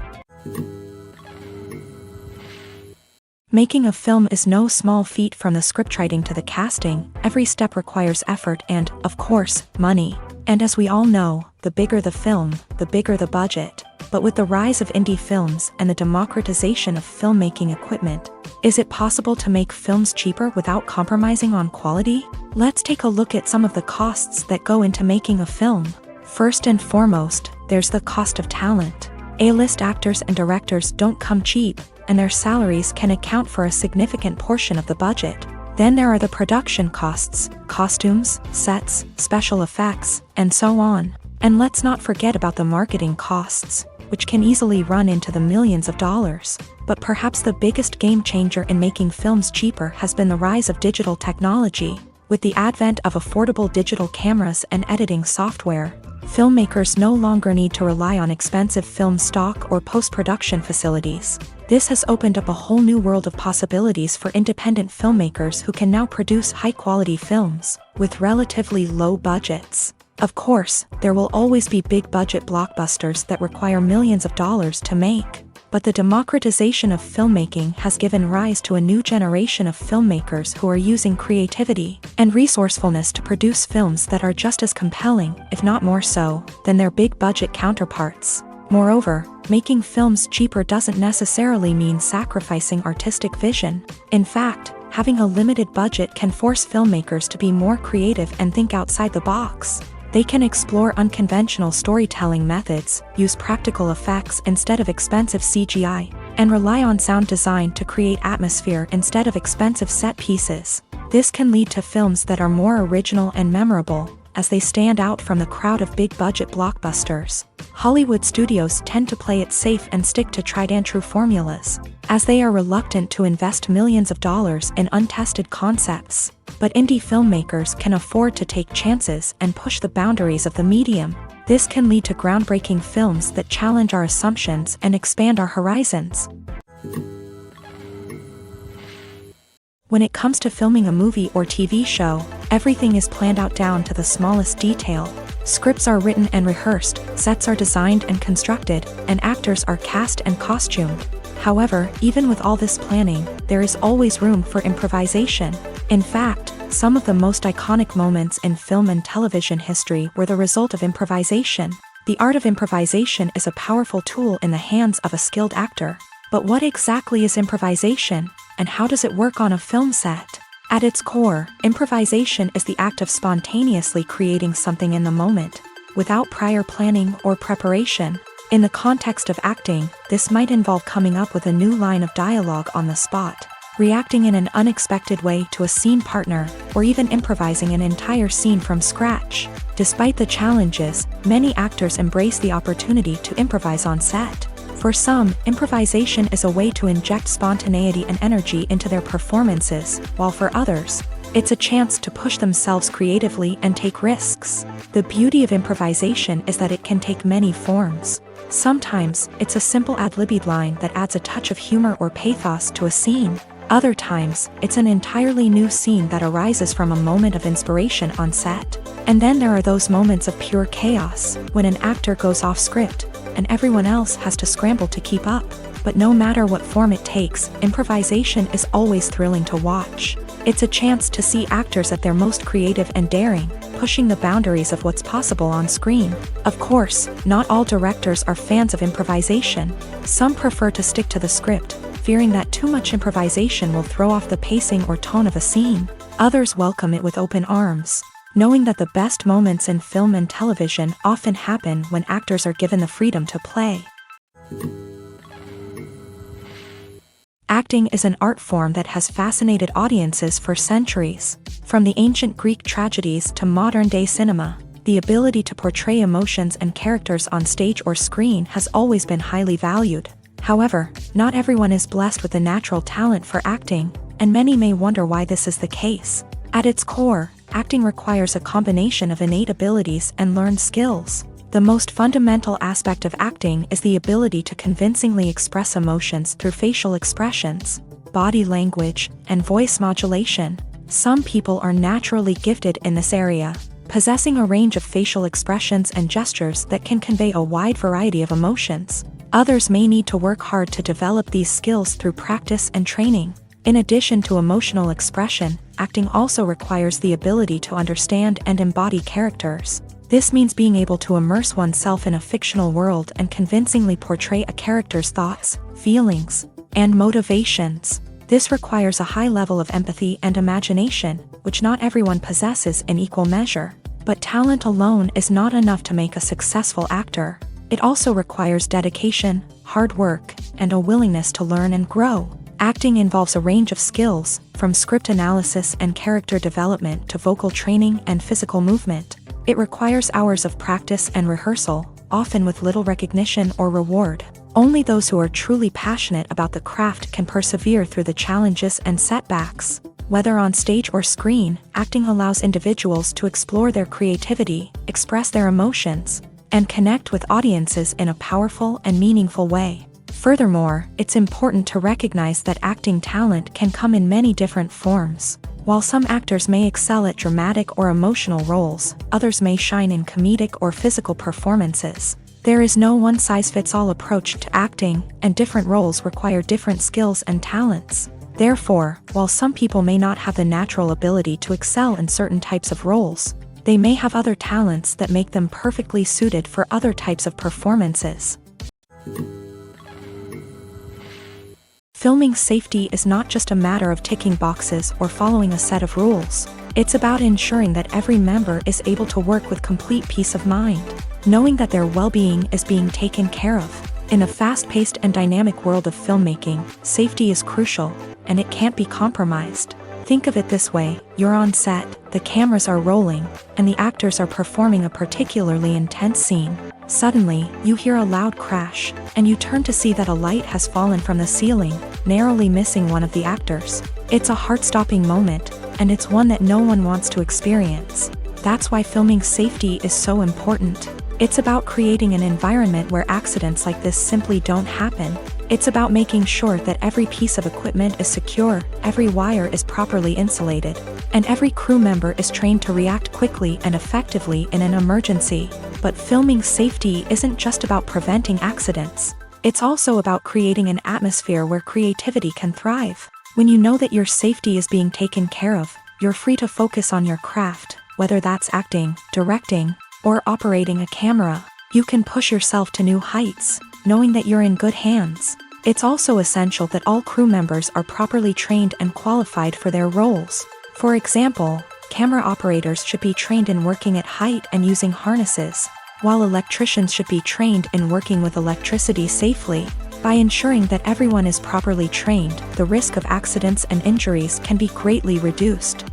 Speaker 1: Making a film is no small feat. From the scriptwriting to the casting, every step requires effort and, of course, money. And as we all know, the bigger the film, the bigger the budget. But with the rise of indie films and the democratization of filmmaking equipment, is it possible to make films cheaper without compromising on quality? Let's take a look at some of the costs that go into making a film. First and foremost, there's the cost of talent. A-list actors and directors don't come cheap, and their salaries can account for a significant portion of the budget. Then there are the production costs, costumes, sets, special effects, and so on. And let's not forget about the marketing costs, which can easily run into the millions of dollars. But perhaps the biggest game changer in making films cheaper has been the rise of digital technology. With the advent of affordable digital cameras and editing software, filmmakers no longer need to rely on expensive film stock or post-production facilities. This has opened up a whole new world of possibilities for independent filmmakers who can now produce high-quality films with relatively low budgets. Of course, there will always be big-budget blockbusters that require millions of dollars to make. But the democratization of filmmaking has given rise to a new generation of filmmakers who are using creativity and resourcefulness to produce films that are just as compelling, if not more so, than their big-budget counterparts. Moreover, making films cheaper doesn't necessarily mean sacrificing artistic vision. In fact, having a limited budget can force filmmakers to be more creative and think outside the box. They can explore unconventional storytelling methods, use practical effects instead of expensive CGI, and rely on sound design to create atmosphere instead of expensive set pieces. This can lead to films that are more original and memorable, as they stand out from the crowd of big-budget blockbusters. Hollywood studios tend to play it safe and stick to tried-and-true formulas, as they are reluctant to invest millions of dollars in untested concepts. But indie filmmakers can afford to take chances and push the boundaries of the medium. This can lead to groundbreaking films that challenge our assumptions and expand our horizons. When it comes to filming a movie or TV show, everything is planned out down to the smallest detail. Scripts are written and rehearsed, sets are designed and constructed, and actors are cast and costumed. However, even with all this planning, there is always room for improvisation. In fact, some of the most iconic moments in film and television history were the result of improvisation. The art of improvisation is a powerful tool in the hands of a skilled actor. But what exactly is improvisation, and how does it work on a film set? At its core, improvisation is the act of spontaneously creating something in the moment, without prior planning or preparation. In the context of acting, this might involve coming up with a new line of dialogue on the spot, reacting in an unexpected way to a scene partner, or even improvising an entire scene from scratch. Despite the challenges, many actors embrace the opportunity to improvise on set. For some, improvisation is a way to inject spontaneity and energy into their performances, while for others, it's a chance to push themselves creatively and take risks. The beauty of improvisation is that it can take many forms. Sometimes, it's a simple ad-libbed line that adds a touch of humor or pathos to a scene. Other times, it's an entirely new scene that arises from a moment of inspiration on set. And then there are those moments of pure chaos, when an actor goes off script, and everyone else has to scramble to keep up. But no matter what form it takes, improvisation is always thrilling to watch. It's a chance to see actors at their most creative and daring, pushing the boundaries of what's possible on screen. Of course, not all directors are fans of improvisation. Some prefer to stick to the script, fearing that too much improvisation will throw off the pacing or tone of a scene. Others welcome it with open arms, knowing that the best moments in film and television often happen when actors are given the freedom to play. Acting is an art form that has fascinated audiences for centuries. From the ancient Greek tragedies to modern-day cinema, the ability to portray emotions and characters on stage or screen has always been highly valued. However, not everyone is blessed with the natural talent for acting, and many may wonder why this is the case. At its core, acting requires a combination of innate abilities and learned skills. The most fundamental aspect of acting is the ability to convincingly express emotions through facial expressions, body language, and voice modulation. Some people are naturally gifted in this area, possessing a range of facial expressions and gestures that can convey a wide variety of emotions. Others may need to work hard to develop these skills through practice and training. In addition to emotional expression, acting also requires the ability to understand and embody characters. This means being able to immerse oneself in a fictional world and convincingly portray a character's thoughts, feelings, and motivations. This requires a high level of empathy and imagination, which not everyone possesses in equal measure. But talent alone is not enough to make a successful actor. It also requires dedication, hard work, and a willingness to learn and grow. Acting involves a range of skills, from script analysis and character development to vocal training and physical movement. It requires hours of practice and rehearsal, often with little recognition or reward. Only those who are truly passionate about the craft can persevere through the challenges and setbacks. Whether on stage or screen, acting allows individuals to explore their creativity, express their emotions, and connect with audiences in a powerful and meaningful way. Furthermore, it's important to recognize that acting talent can come in many different forms. While some actors may excel at dramatic or emotional roles, others may shine in comedic or physical performances. There is no one-size-fits-all approach to acting, and different roles require different skills and talents. Therefore, while some people may not have the natural ability to excel in certain types of roles, they may have other talents that make them perfectly suited for other types of performances. Filming safety is not just a matter of ticking boxes or following a set of rules. It's about ensuring that every member is able to work with complete peace of mind, knowing that their well-being is being taken care of. In a fast-paced and dynamic world of filmmaking, safety is crucial, and it can't be compromised. Think of it this way: you're on set, the cameras are rolling, and the actors are performing a particularly intense scene. Suddenly, you hear a loud crash, and you turn to see that a light has fallen from the ceiling, narrowly missing one of the actors. It's a heart-stopping moment, and it's one that no one wants to experience. That's why filming safety is so important. It's about creating an environment where accidents like this simply don't happen. It's about making sure that every piece of equipment is secure, every wire is properly insulated, and every crew member is trained to react quickly and effectively in an emergency. But filming safety isn't just about preventing accidents. It's also about creating an atmosphere where creativity can thrive. When you know that your safety is being taken care of, you're free to focus on your craft, whether that's acting, directing, or operating a camera. You can push yourself to new heights, knowing that you're in good hands. It's also essential that all crew members are properly trained and qualified for their roles. For example, camera operators should be trained in working at height and using harnesses, while electricians should be trained in working with electricity safely. By ensuring that everyone is properly trained, the risk of accidents and injuries can be greatly reduced.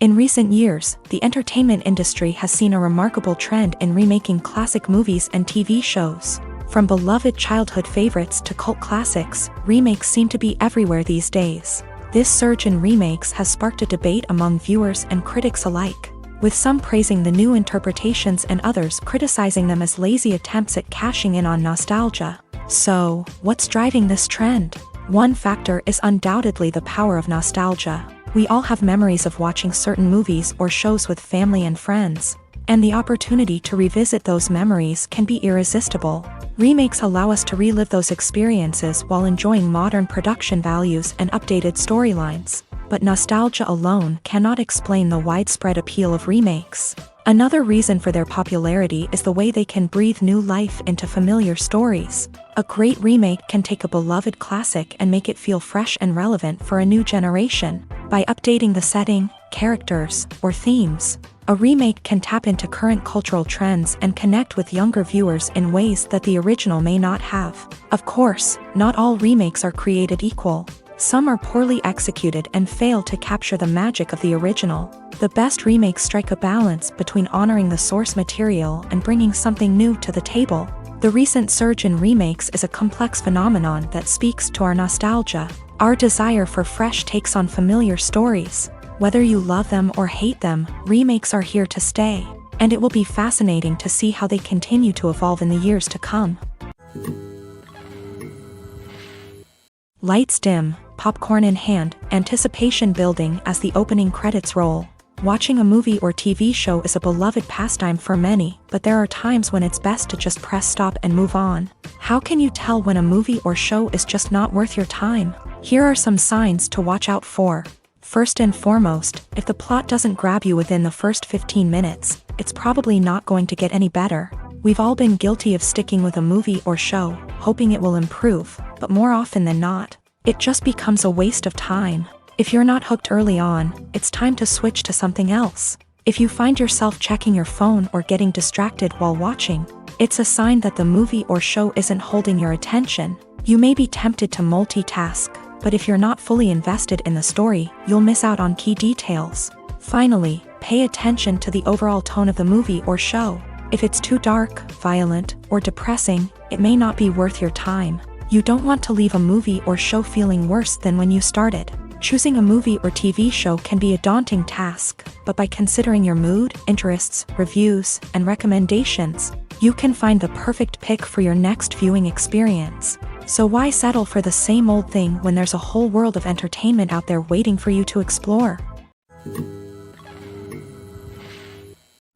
Speaker 1: In recent years, the entertainment industry has seen a remarkable trend in remaking classic movies and TV shows. From beloved childhood favorites to cult classics, remakes seem to be everywhere these days. This surge in remakes has sparked a debate among viewers and critics alike, with some praising the new interpretations and others criticizing them as lazy attempts at cashing in on nostalgia. So, what's driving this trend? One factor is undoubtedly the power of nostalgia. We all have memories of watching certain movies or shows with family and friends, and the opportunity to revisit those memories can be irresistible. Remakes allow us to relive those experiences while enjoying modern production values and updated storylines. But nostalgia alone cannot explain the widespread appeal of remakes. Another reason for their popularity is the way they can breathe new life into familiar stories. A great remake can take a beloved classic and make it feel fresh and relevant for a new generation. By updating the setting, characters, or themes, a remake can tap into current cultural trends and connect with younger viewers in ways that the original may not have. Of course, not all remakes are created equal. Some are poorly executed and fail to capture the magic of the original. The best remakes strike a balance between honoring the source material and bringing something new to the table. The recent surge in remakes is a complex phenomenon that speaks to our nostalgia, our desire for fresh takes on familiar stories. Whether you love them or hate them, remakes are here to stay, and it will be fascinating to see how they continue to evolve in the years to come. Lights dim, popcorn in hand, anticipation building as the opening credits roll. Watching a movie or TV show is a beloved pastime for many, but there are times when it's best to just press stop and move on. How can you tell when a movie or show is just not worth your time? Here are some signs to watch out for. First and foremost, if the plot doesn't grab you within the first 15 minutes, it's probably not going to get any better. We've all been guilty of sticking with a movie or show, hoping it will improve, but more often than not, it just becomes a waste of time. If you're not hooked early on, it's time to switch to something else. If you find yourself checking your phone or getting distracted while watching, it's a sign that the movie or show isn't holding your attention. You may be tempted to multitask, but if you're not fully invested in the story, you'll miss out on key details. Finally, pay attention to the overall tone of the movie or show. If it's too dark, violent, or depressing, it may not be worth your time. You don't want to leave a movie or show feeling worse than when you started. Choosing a movie or TV show can be a daunting task, but by considering your mood, interests, reviews, and recommendations, you can find the perfect pick for your next viewing experience. So why settle for the same old thing when there's a whole world of entertainment out there waiting for you to explore?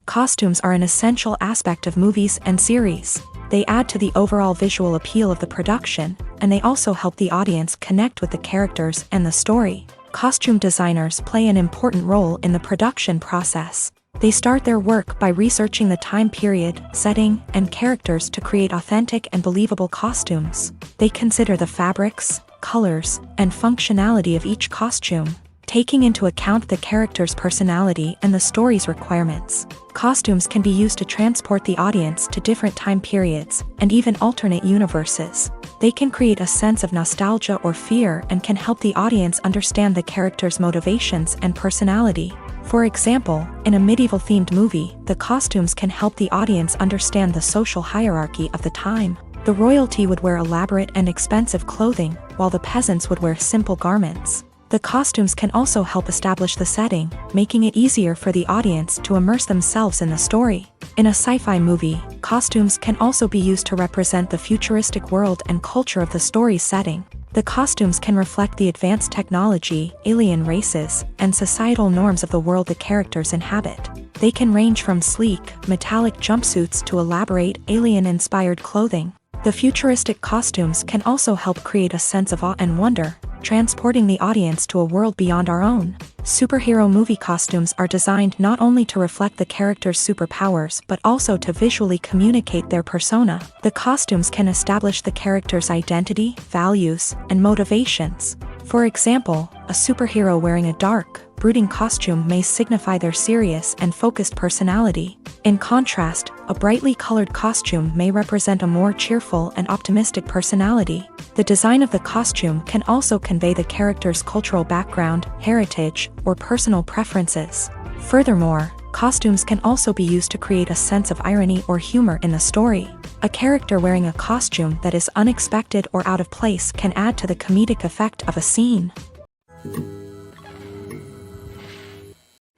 Speaker 1: Costumes are an essential aspect of movies and series. They add to the overall visual appeal of the production, and they also help the audience connect with the characters and the story. Costume designers play an important role in the production process. They start their work by researching the time period, setting, and characters to create authentic and believable costumes. They consider the fabrics, colors, and functionality of each costume, taking into account the character's personality and the story's requirements. Costumes can be used to transport the audience to different time periods and even alternate universes. They can create a sense of nostalgia or fear and can help the audience understand the character's motivations and personality. For example, in a medieval-themed movie, the costumes can help the audience understand the social hierarchy of the time. The royalty would wear elaborate and expensive clothing, while the peasants would wear simple garments. The costumes can also help establish the setting, making it easier for the audience to immerse themselves in the story. In a sci-fi movie, costumes can also be used to represent the futuristic world and culture of the story's setting. The costumes can reflect the advanced technology, alien races, and societal norms of the world the characters inhabit. They can range from sleek, metallic jumpsuits to elaborate, alien-inspired clothing. The futuristic costumes can also help create a sense of awe and wonder, transporting the audience to a world beyond our own. Superhero movie costumes are designed not only to reflect the character's superpowers but also to visually communicate their persona. The costumes can establish the character's identity, values, and motivations. For example, a superhero wearing a dark, brooding costume may signify their serious and focused personality. In contrast, a brightly colored costume may represent a more cheerful and optimistic personality. The design of the costume can also convey the character's cultural background, heritage, or personal preferences. Furthermore, costumes can also be used to create a sense of irony or humor in the story. A character wearing a costume that is unexpected or out of place can add to the comedic effect of a scene.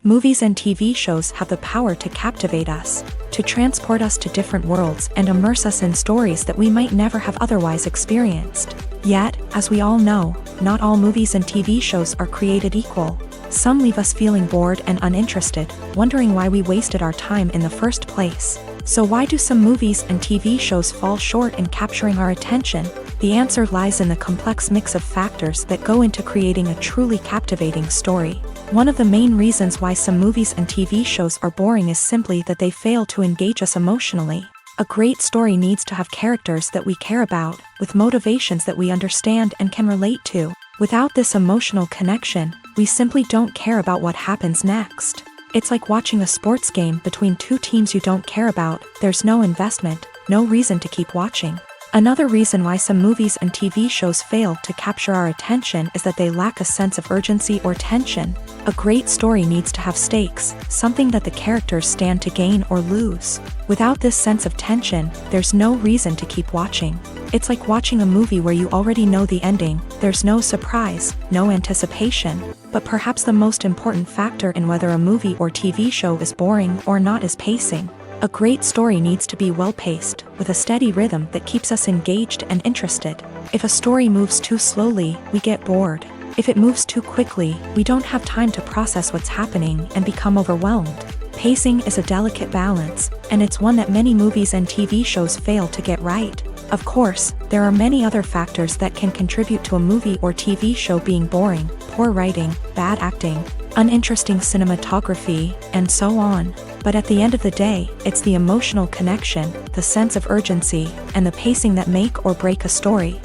Speaker 1: Movies and TV shows have the power to captivate us, to transport us to different worlds and immerse us in stories that we might never have otherwise experienced. Yet, as we all know, not all movies and TV shows are created equal. Some leave us feeling bored and uninterested, wondering why we wasted our time in the first place. So why do some movies and TV shows fall short in capturing our attention? The answer lies in the complex mix of factors that go into creating a truly captivating story. One of the main reasons why some movies and TV shows are boring is simply that they fail to engage us emotionally. A great story needs to have characters that we care about, with motivations that we understand and can relate to. Without this emotional connection, we simply don't care about what happens next. It's like watching a sports game between two teams you don't care about. There's no investment, no reason to keep watching. Another reason why some movies and TV shows fail to capture our attention is that they lack a sense of urgency or tension. A great story needs to have stakes, something that the characters stand to gain or lose. Without this sense of tension, there's no reason to keep watching. It's like watching a movie where you already know the ending, there's no surprise, no anticipation. But perhaps the most important factor in whether a movie or TV show is boring or not is pacing. A great story needs to be well-paced, with a steady rhythm that keeps us engaged and interested. If a story moves too slowly, we get bored. If it moves too quickly, we don't have time to process what's happening and become overwhelmed. Pacing is a delicate balance, and it's one that many movies and TV shows fail to get right. Of course, there are many other factors that can contribute to a movie or TV show being boring: poor writing, bad acting, uninteresting cinematography, and so on. But at the end of the day, it's the emotional connection, the sense of urgency, and the pacing that make or break a story.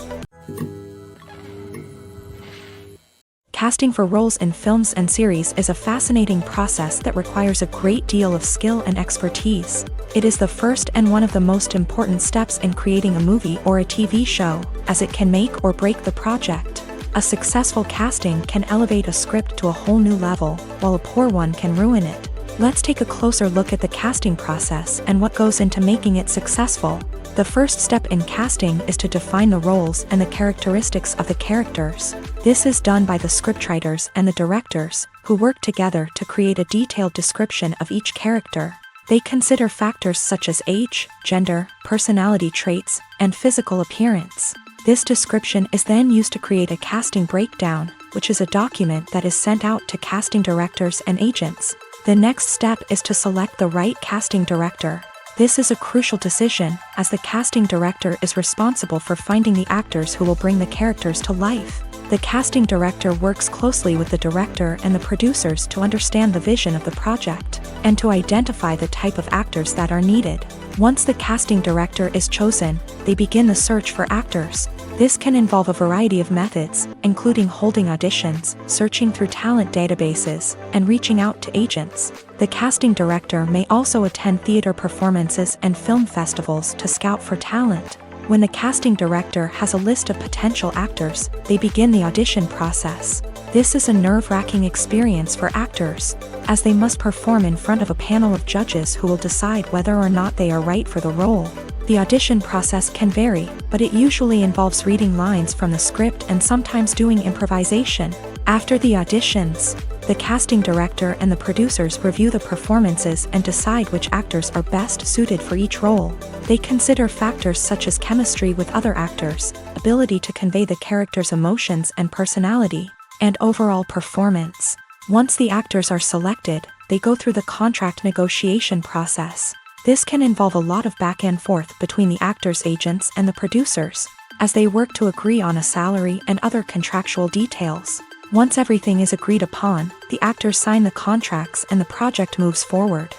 Speaker 1: Casting for roles in films and series is a fascinating process that requires a great deal of skill and expertise. It is the first and one of the most important steps in creating a movie or a TV show, as it can make or break the project. A successful casting can elevate a script to a whole new level, while a poor one can ruin it. Let's take a closer look at the casting process and what goes into making it successful. The first step in casting is to define the roles and the characteristics of the characters. This is done by the scriptwriters and the directors, who work together to create a detailed description of each character. They consider factors such as age, gender, personality traits, and physical appearance. This description is then used to create a casting breakdown, which is a document that is sent out to casting directors and agents. The next step is to select the right casting director. This is a crucial decision, as the casting director is responsible for finding the actors who will bring the characters to life. The casting director works closely with the director and the producers to understand the vision of the project, and to identify the type of actors that are needed. Once the casting director is chosen, they begin the search for actors. This can involve a variety of methods, including holding auditions, searching through talent databases, and reaching out to agents. The casting director may also attend theater performances and film festivals to scout for talent. When the casting director has a list of potential actors, they begin the audition process. This is a nerve-wracking experience for actors, as they must perform in front of a panel of judges who will decide whether or not they are right for the role. The audition process can vary, but it usually involves reading lines from the script and sometimes doing improvisation. After the auditions, the casting director and the producers review the performances and decide which actors are best suited for each role. They consider factors such as chemistry with other actors, ability to convey the character's emotions and personality, and overall performance. Once the actors are selected, they go through the contract negotiation process. This can involve a lot of back and forth between the actors' agents and the producers, as they work to agree on a salary and other contractual details. Once everything is agreed upon, the actors sign the contracts and the project moves forward.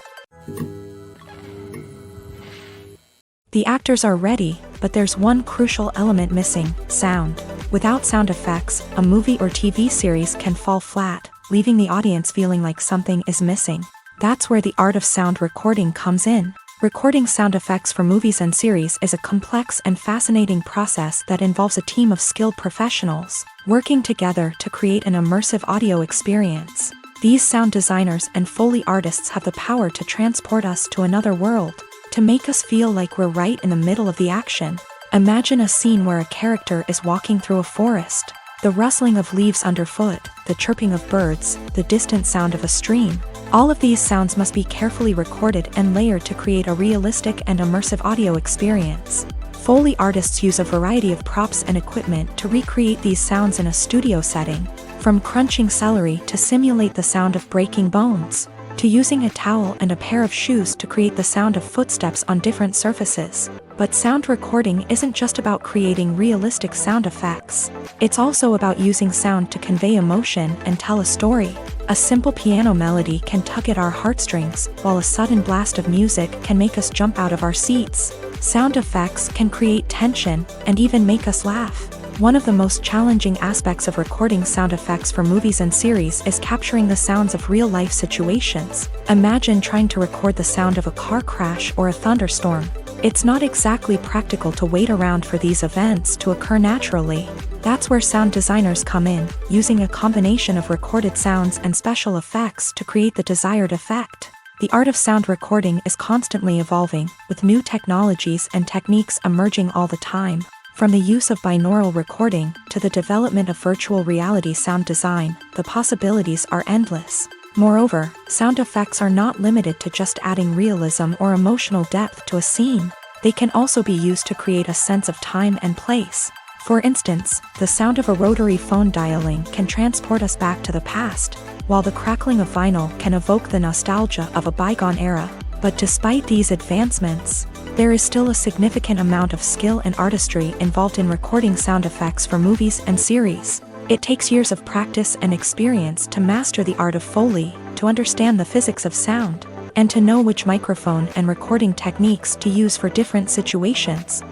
Speaker 1: The actors are ready, but there's one crucial element missing: sound. Without sound effects, a movie or TV series can fall flat, leaving the audience feeling like something is missing. That's where the art of sound recording comes in. Recording sound effects for movies and series is a complex and fascinating process that involves a team of skilled professionals working together to create an immersive audio experience. These sound designers and Foley artists have the power to transport us to another world, to make us feel like we're right in the middle of the action. Imagine a scene where a character is walking through a forest. The rustling of leaves underfoot, the chirping of birds, the distant sound of a stream. All of these sounds must be carefully recorded and layered to create a realistic and immersive audio experience. Foley artists use a variety of props and equipment to recreate these sounds in a studio setting, from crunching celery to simulate the sound of breaking bones, to using a towel and a pair of shoes to create the sound of footsteps on different surfaces. But sound recording isn't just about creating realistic sound effects. It's also about using sound to convey emotion and tell a story. A simple piano melody can tug at our heartstrings, while a sudden blast of music can make us jump out of our seats. Sound effects can create tension and even make us laugh. One of the most challenging aspects of recording sound effects for movies and series is capturing the sounds of real-life situations. Imagine trying to record the sound of a car crash or a thunderstorm. It's not exactly practical to wait around for these events to occur naturally. That's where sound designers come in, using a combination of recorded sounds and special effects to create the desired effect. The art of sound recording is constantly evolving, with new technologies and techniques emerging all the time. From the use of binaural recording to the development of virtual reality sound design, the possibilities are endless. Moreover, sound effects are not limited to just adding realism or emotional depth to a scene. They can also be used to create a sense of time and place. For instance, the sound of a rotary phone dialing can transport us back to the past, while the crackling of vinyl can evoke the nostalgia of a bygone era. But despite these advancements, there is still a significant amount of skill and artistry involved in recording sound effects for movies and series. It takes years of practice and experience to master the art of Foley, to understand the physics of sound, and to know which microphone and recording techniques to use for different situations.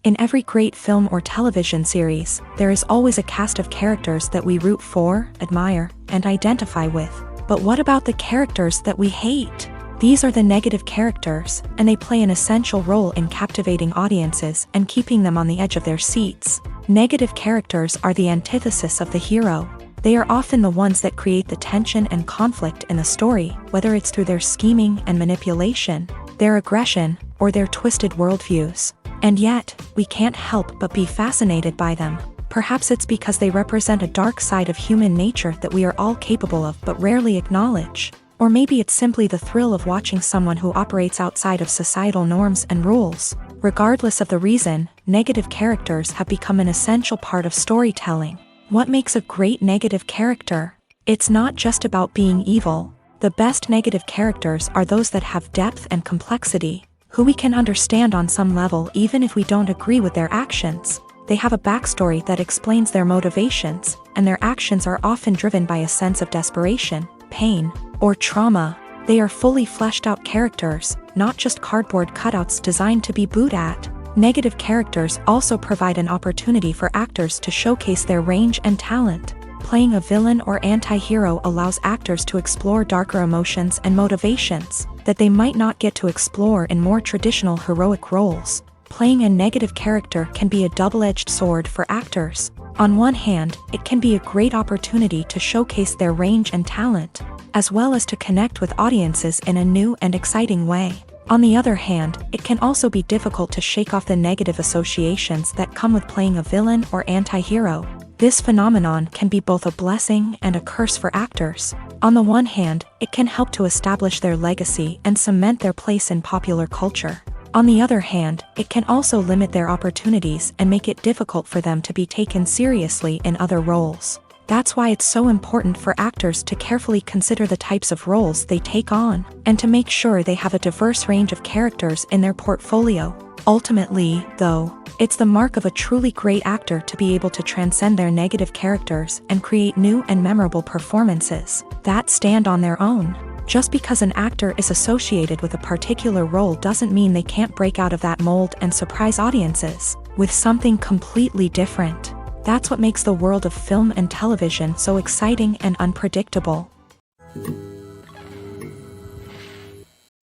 Speaker 1: In every great film or television series, there is always a cast of characters that we root for, admire, and identify with. But what about the characters that we hate? These are the negative characters, and they play an essential role in captivating audiences and keeping them on the edge of their seats. Negative characters are the antithesis of the hero. They are often the ones that create the tension and conflict in the story, whether it's through their scheming and manipulation, their aggression, or their twisted worldviews. And yet, we can't help but be fascinated by them. Perhaps it's because they represent a dark side of human nature that we are all capable of but rarely acknowledge. Or maybe it's simply the thrill of watching someone who operates outside of societal norms and rules. Regardless of the reason, negative characters have become an essential part of storytelling. What makes a great negative character? It's not just about being evil. The best negative characters are those that have depth and complexity, who we can understand on some level even if we don't agree with their actions. They have a backstory that explains their motivations, and their actions are often driven by a sense of desperation, pain, or trauma. They are fully fleshed out characters, not just cardboard cutouts designed to be booed at. Negative characters also provide an opportunity for actors to showcase their range and talent. Playing a villain or anti-hero allows actors to explore darker emotions and motivations that they might not get to explore in more traditional heroic roles. Playing a negative character can be a double-edged sword for actors. On one hand, it can be a great opportunity to showcase their range and talent, as well as to connect with audiences in a new and exciting way. On the other hand, it can also be difficult to shake off the negative associations that come with playing a villain or anti-hero. This phenomenon can be both a blessing and a curse for actors. On the one hand, it can help to establish their legacy and cement their place in popular culture. On the other hand, it can also limit their opportunities and make it difficult for them to be taken seriously in other roles. That's why it's so important for actors to carefully consider the types of roles they take on, and to make sure they have a diverse range of characters in their portfolio. Ultimately, though, it's the mark of a truly great actor to be able to transcend their negative characters and create new and memorable performances that stand on their own. Just because an actor is associated with a particular role doesn't mean they can't break out of that mold and surprise audiences with something completely different. That's what makes the world of film and television so exciting and unpredictable.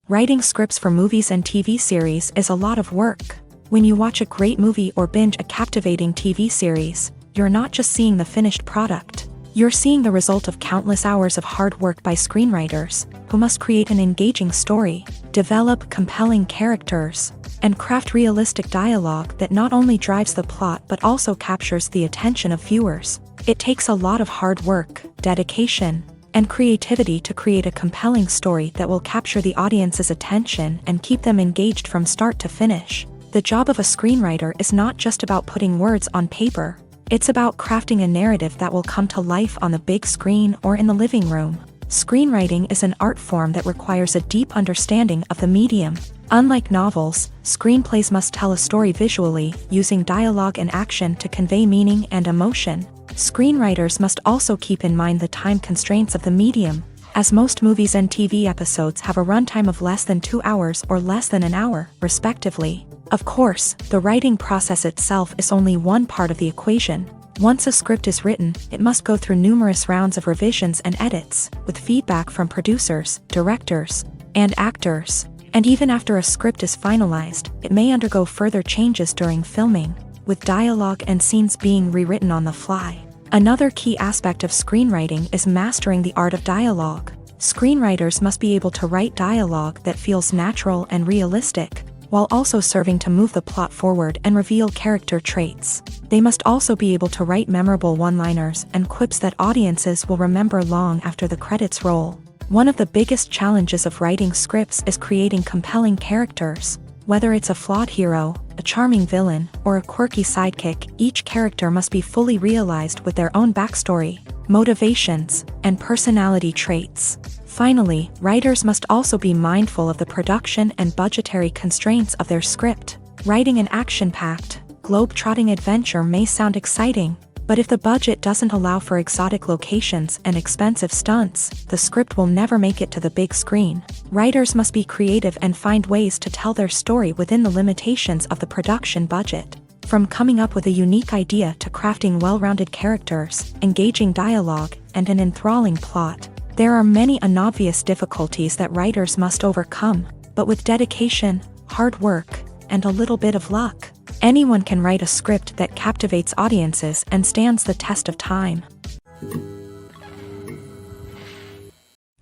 Speaker 1: Writing scripts for movies and TV series is a lot of work. When you watch a great movie or binge a captivating TV series, you're not just seeing the finished product. You're seeing the result of countless hours of hard work by screenwriters, who must create an engaging story, develop compelling characters, and craft realistic dialogue that not only drives the plot but also captures the attention of viewers. It takes a lot of hard work, dedication, and creativity to create a compelling story that will capture the audience's attention and keep them engaged from start to finish. The job of a screenwriter is not just about putting words on paper. It's about crafting a narrative that will come to life on the big screen or in the living room. Screenwriting is an art form that requires a deep understanding of the medium. Unlike novels, screenplays must tell a story visually, using dialogue and action to convey meaning and emotion. Screenwriters must also keep in mind the time constraints of the medium, as most movies and TV episodes have a runtime of less than 2 hours or less than an hour, respectively. Of course, the writing process itself is only one part of the equation. Once a script is written, it must go through numerous rounds of revisions and edits, with feedback from producers, directors, and actors. And even after a script is finalized, it may undergo further changes during filming, with dialogue and scenes being rewritten on the fly. Another key aspect of screenwriting is mastering the art of dialogue. Screenwriters must be able to write dialogue that feels natural and realistic, while also serving to move the plot forward and reveal character traits. They must also be able to write memorable one-liners and quips that audiences will remember long after the credits roll. One of the biggest challenges of writing scripts is creating compelling characters. Whether it's a flawed hero, a charming villain, or a quirky sidekick, each character must be fully realized with their own backstory, motivations, and personality traits. Finally, writers must also be mindful of the production and budgetary constraints of their script. Writing an action-packed, globe-trotting adventure may sound exciting, but if the budget doesn't allow for exotic locations and expensive stunts, the script will never make it to the big screen. Writers must be creative and find ways to tell their story within the limitations of the production budget. From coming up with a unique idea to crafting well-rounded characters, engaging dialogue, and an enthralling plot, there are many unobvious difficulties that writers must overcome, but with dedication, hard work, and a little bit of luck, anyone can write a script that captivates audiences and stands the test of time.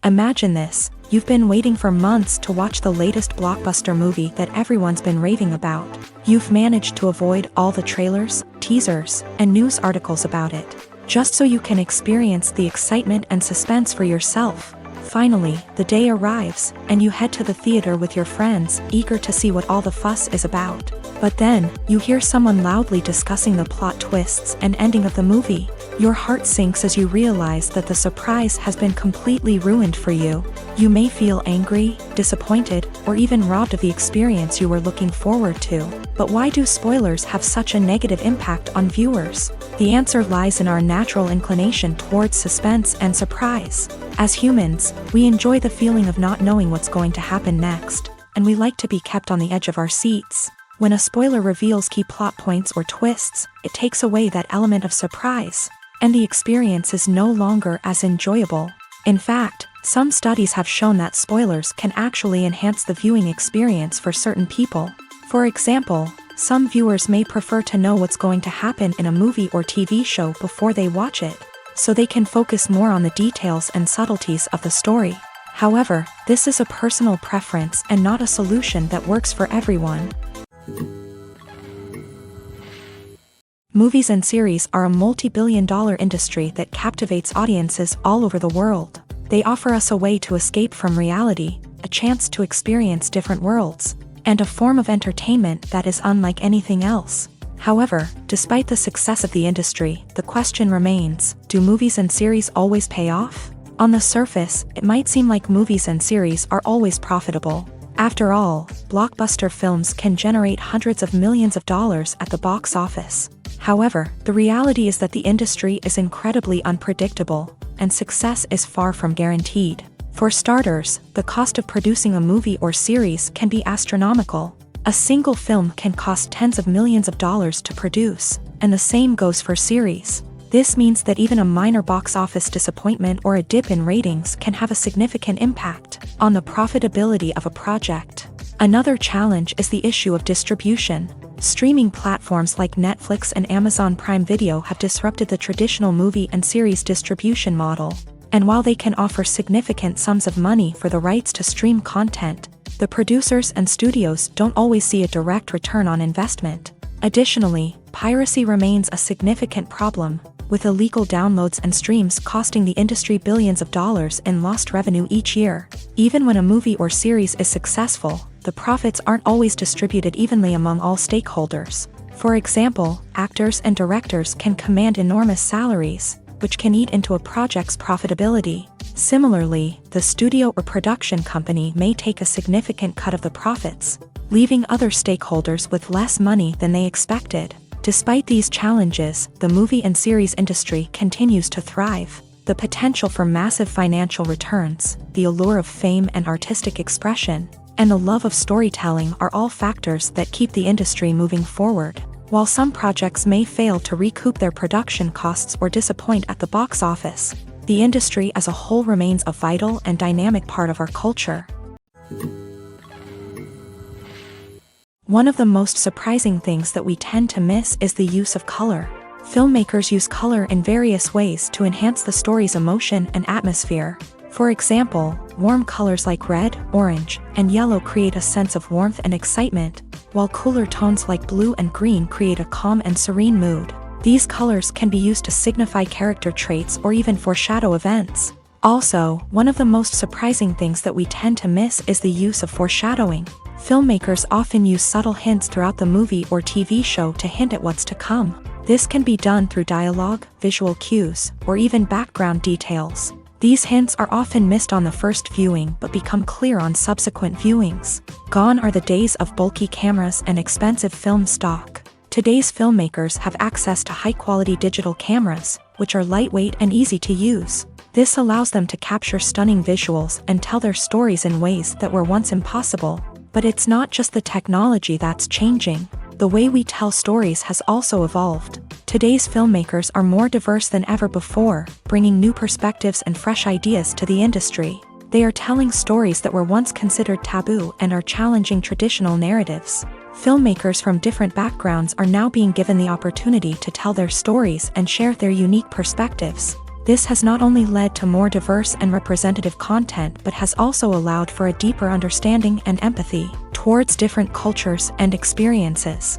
Speaker 1: Imagine this: you've been waiting for months to watch the latest blockbuster movie that everyone's been raving about. You've managed to avoid all the trailers, teasers, and news articles about it, just so you can experience the excitement and suspense for yourself. Finally, the day arrives, and you head to the theater with your friends, eager to see what all the fuss is about. But then, you hear someone loudly discussing the plot twists and ending of the movie. Your heart sinks as you realize that the surprise has been completely ruined for you. You may feel angry, disappointed, or even robbed of the experience you were looking forward to. But why do spoilers have such a negative impact on viewers? The answer lies in our natural inclination towards suspense and surprise. As humans, we enjoy the feeling of not knowing what's going to happen next, and we like to be kept on the edge of our seats. When a spoiler reveals key plot points or twists, it takes away that element of surprise, and the experience is no longer as enjoyable. In fact, some studies have shown that spoilers can actually enhance the viewing experience for certain people. For example, some viewers may prefer to know what's going to happen in a movie or TV show before they watch it, so they can focus more on the details and subtleties of the story. However, this is a personal preference and not a solution that works for everyone. Movies and series are a multi-billion-dollar industry that captivates audiences all over the world. They offer us a way to escape from reality, a chance to experience different worlds, and a form of entertainment that is unlike anything else. However, despite the success of the industry, the question remains: do movies and series always pay off? On the surface, it might seem like movies and series are always profitable. After all, blockbuster films can generate hundreds of millions of dollars at the box office. However, the reality is that the industry is incredibly unpredictable, and success is far from guaranteed. For starters, the cost of producing a movie or series can be astronomical. A single film can cost tens of millions of dollars to produce, and the same goes for series. This means that even a minor box office disappointment or a dip in ratings can have a significant impact on the profitability of a project. Another challenge is the issue of distribution. Streaming platforms like Netflix and Amazon Prime Video have disrupted the traditional movie and series distribution model. And while they can offer significant sums of money for the rights to stream content, the producers and studios don't always see a direct return on investment. Additionally, piracy remains a significant problem, with illegal downloads and streams costing the industry billions of dollars in lost revenue each year. Even when a movie or series is successful, the profits aren't always distributed evenly among all stakeholders. For example, actors and directors can command enormous salaries, which can eat into a project's profitability. Similarly, the studio or production company may take a significant cut of the profits, leaving other stakeholders with less money than they expected. Despite these challenges, the movie and series industry continues to thrive. The potential for massive financial returns, the allure of fame and artistic expression, and the love of storytelling are all factors that keep the industry moving forward. While some projects may fail to recoup their production costs or disappoint at the box office, the industry as a whole remains a vital and dynamic part of our culture. One of the most surprising things that we tend to miss is the use of color. Filmmakers use color in various ways to enhance the story's emotion and atmosphere. For example, warm colors like red, orange, and yellow create a sense of warmth and excitement, while cooler tones like blue and green create a calm and serene mood. These colors can be used to signify character traits or even foreshadow events. Also, one of the most surprising things that we tend to miss is the use of foreshadowing. Filmmakers often use subtle hints throughout the movie or TV show to hint at what's to come. This can be done through dialogue, visual cues, or even background details. These hints are often missed on the first viewing but become clear on subsequent viewings. Gone are the days of bulky cameras and expensive film stock. Today's filmmakers have access to high-quality digital cameras, which are lightweight and easy to use. This allows them to capture stunning visuals and tell their stories in ways that were once impossible. But it's not just the technology that's changing. The way we tell stories has also evolved. Today's filmmakers are more diverse than ever before, bringing new perspectives and fresh ideas to the industry. They are telling stories that were once considered taboo and are challenging traditional narratives. Filmmakers from different backgrounds are now being given the opportunity to tell their stories and share their unique perspectives. This has not only led to more diverse and representative content but has also allowed for a deeper understanding and empathy towards different cultures and experiences.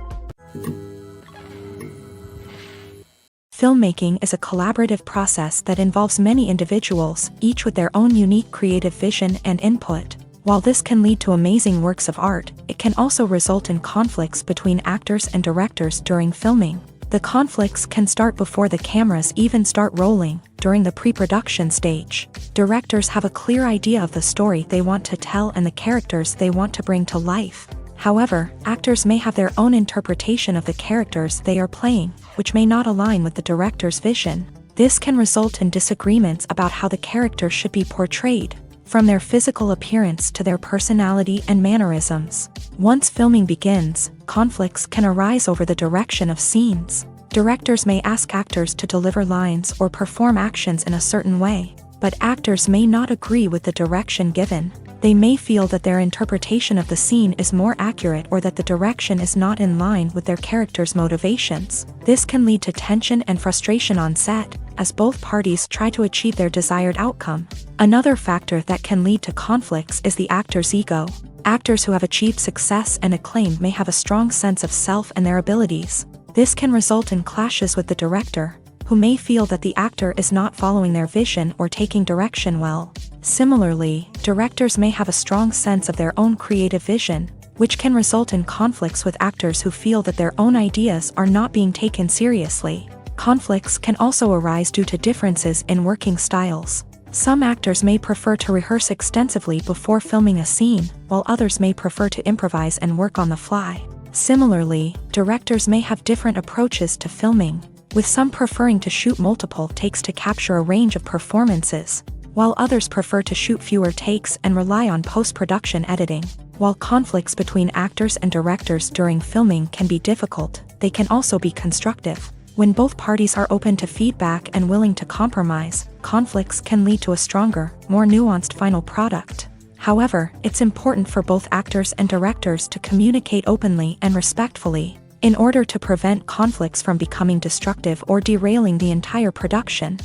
Speaker 1: Filmmaking is a collaborative process that involves many individuals, each with their own unique creative vision and input. While this can lead to amazing works of art, it can also result in conflicts between actors and directors during filming. The conflicts can start before the cameras even start rolling, during the pre-production stage. Directors have a clear idea of the story they want to tell and the characters they want to bring to life. However, actors may have their own interpretation of the characters they are playing, which may not align with the director's vision. This can result in disagreements about how the character should be portrayed, from their physical appearance to their personality and mannerisms. Once filming begins, conflicts can arise over the direction of scenes. Directors may ask actors to deliver lines or perform actions in a certain way, but actors may not agree with the direction given. They may feel that their interpretation of the scene is more accurate or that the direction is not in line with their character's motivations. This can lead to tension and frustration on set, as both parties try to achieve their desired outcome. Another factor that can lead to conflicts is the actor's ego. Actors who have achieved success and acclaim may have a strong sense of self and their abilities. This can result in clashes with the director, who may feel that the actor is not following their vision or taking direction well. Similarly, directors may have a strong sense of their own creative vision, which can result in conflicts with actors who feel that their own ideas are not being taken seriously. Conflicts can also arise due to differences in working styles. Some actors may prefer to rehearse extensively before filming a scene, while others may prefer to improvise and work on the fly. Similarly, directors may have different approaches to filming, with some preferring to shoot multiple takes to capture a range of performances, while others prefer to shoot fewer takes and rely on post-production editing. While conflicts between actors and directors during filming can be difficult, they can also be constructive. When both parties are open to feedback and willing to compromise, conflicts can lead to a stronger, more nuanced final product. However, it's important for both actors and directors to communicate openly and respectfully, in order to prevent conflicts from becoming destructive or derailing the entire production.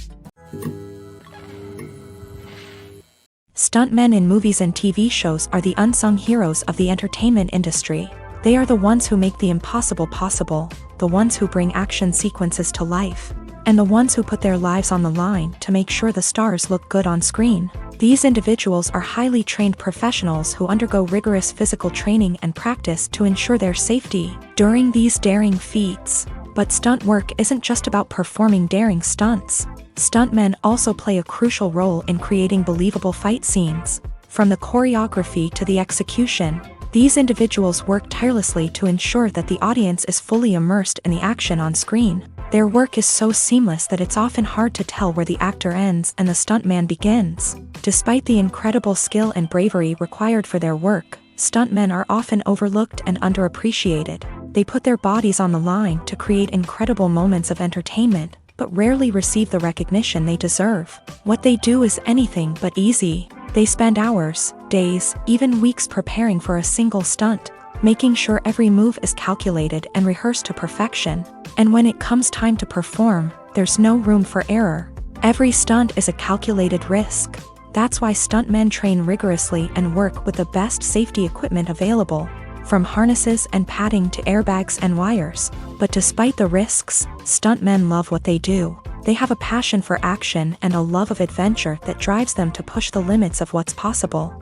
Speaker 1: Stuntmen in movies and TV shows are the unsung heroes of the entertainment industry. They are the ones who make the impossible possible, the ones who bring action sequences to life, and the ones who put their lives on the line to make sure the stars look good on screen. These individuals are highly trained professionals who undergo rigorous physical training and practice to ensure their safety during these daring feats. But stunt work isn't just about performing daring stunts. Stuntmen also play a crucial role in creating believable fight scenes. From the choreography to the execution, these individuals work tirelessly to ensure that the audience is fully immersed in the action on screen. Their work is so seamless that it's often hard to tell where the actor ends and the stuntman begins. Despite the incredible skill and bravery required for their work, stuntmen are often overlooked and underappreciated. They put their bodies on the line to create incredible moments of entertainment, but rarely receive the recognition they deserve. What they do is anything but easy. They spend hours, days, even weeks preparing for a single stunt. making sure every move is calculated and rehearsed to perfection. And when it comes time to perform, there's no room for error. Every stunt is a calculated risk. That's why stuntmen train rigorously and work with the best safety equipment available, from harnesses and padding to airbags and wires. But despite the risks, stuntmen love what they do. They have a passion for action and a love of adventure that drives them to push the limits of what's possible.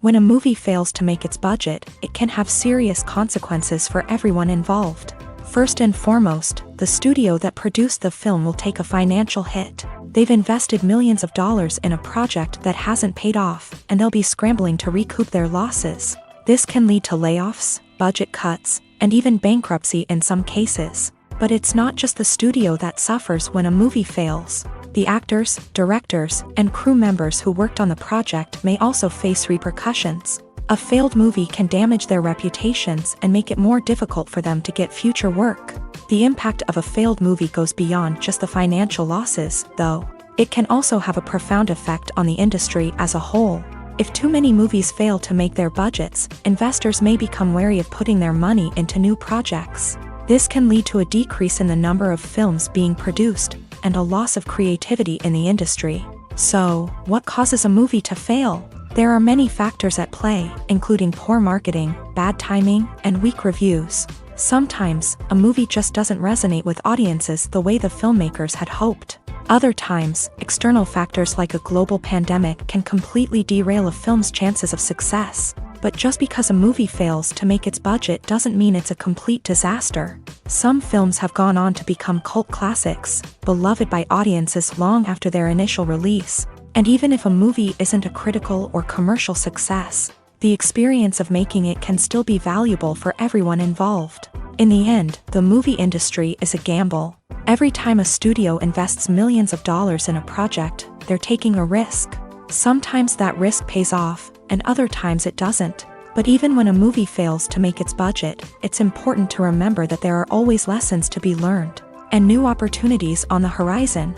Speaker 1: When a movie fails to make its budget, it can have serious consequences for everyone involved. First and foremost, the studio that produced the film will take a financial hit. They've invested millions of dollars in a project that hasn't paid off, and they'll be scrambling to recoup their losses. This can lead to layoffs, budget cuts, and even bankruptcy in some cases. But it's not just the studio that suffers when a movie fails. The actors, directors, and crew members who worked on the project may also face repercussions. A failed movie can damage their reputations and make it more difficult for them to get future work. The impact of a failed movie goes beyond just the financial losses, though. It can also have a profound effect on the industry as a whole. If too many movies fail to make their budgets, investors may become wary of putting their money into new projects. This can lead to a decrease in the number of films being produced, and a loss of creativity in the industry. So, what causes a movie to fail? There are many factors at play, including poor marketing, bad timing, and weak reviews. Sometimes, a movie just doesn't resonate with audiences the way the filmmakers had hoped. Other times, external factors like a global pandemic can completely derail a film's chances of success. But just because a movie fails to make its budget doesn't mean it's a complete disaster. Some films have gone on to become cult classics, beloved by audiences long after their initial release. And even if a movie isn't a critical or commercial success, the experience of making it can still be valuable for everyone involved. In the end, the movie industry is a gamble. Every time a studio invests millions of dollars in a project, they're taking a risk. Sometimes that risk pays off, and other times it doesn't. But even when a movie fails to make its budget, it's important to remember that there are always lessons to be learned, and new opportunities on the horizon.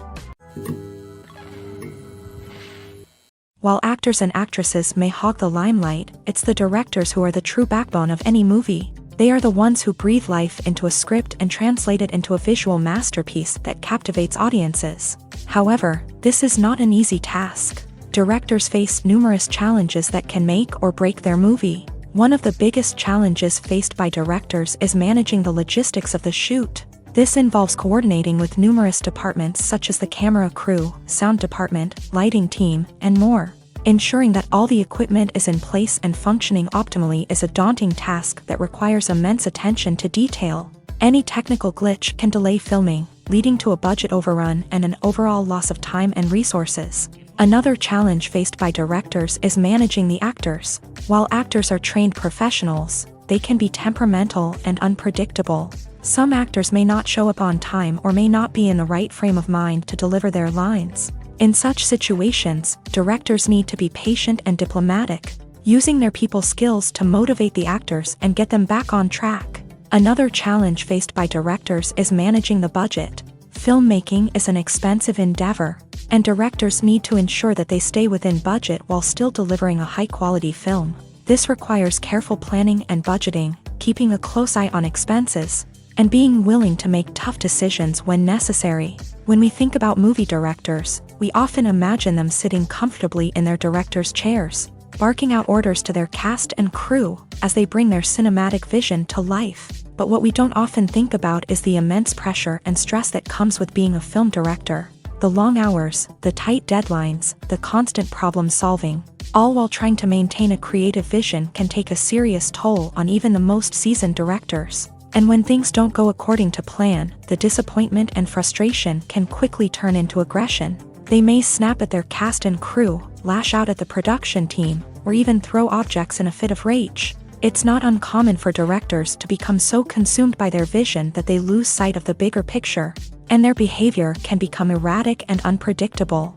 Speaker 1: While actors and actresses may hog the limelight, it's the directors who are the true backbone of any movie. They are the ones who breathe life into a script and translate it into a visual masterpiece that captivates audiences. However, this is not an easy task. Directors face numerous challenges that can make or break their movie. One of the biggest challenges faced by directors is managing the logistics of the shoot. This involves coordinating with numerous departments such as the camera crew, sound department, lighting team, and more. Ensuring that all the equipment is in place and functioning optimally is a daunting task that requires immense attention to detail. Any technical glitch can delay filming, leading to a budget overrun and an overall loss of time and resources. Another challenge faced by directors is managing the actors. While actors are trained professionals, they can be temperamental and unpredictable. Some actors may not show up on time or may not be in the right frame of mind to deliver their lines. In such situations, directors need to be patient and diplomatic, using their people skills to motivate the actors and get them back on track. Another challenge faced by directors is managing the budget. Filmmaking is an expensive endeavor, and directors need to ensure that they stay within budget while still delivering a high-quality film. This requires careful planning and budgeting, keeping a close eye on expenses, and being willing to make tough decisions when necessary. When we think about movie directors, we often imagine them sitting comfortably in their director's chairs, barking out orders to their cast and crew as they bring their cinematic vision to life. But what we don't often think about is the immense pressure and stress that comes with being a film director. The long hours, the tight deadlines, the constant problem solving, all while trying to maintain a creative vision can take a serious toll on even the most seasoned directors. And when things don't go according to plan, the disappointment and frustration can quickly turn into aggression. They may snap at their cast and crew, lash out at the production team, or even throw objects in a fit of rage. It's not uncommon for directors to become so consumed by their vision that they lose sight of the bigger picture, and their behavior can become erratic and unpredictable.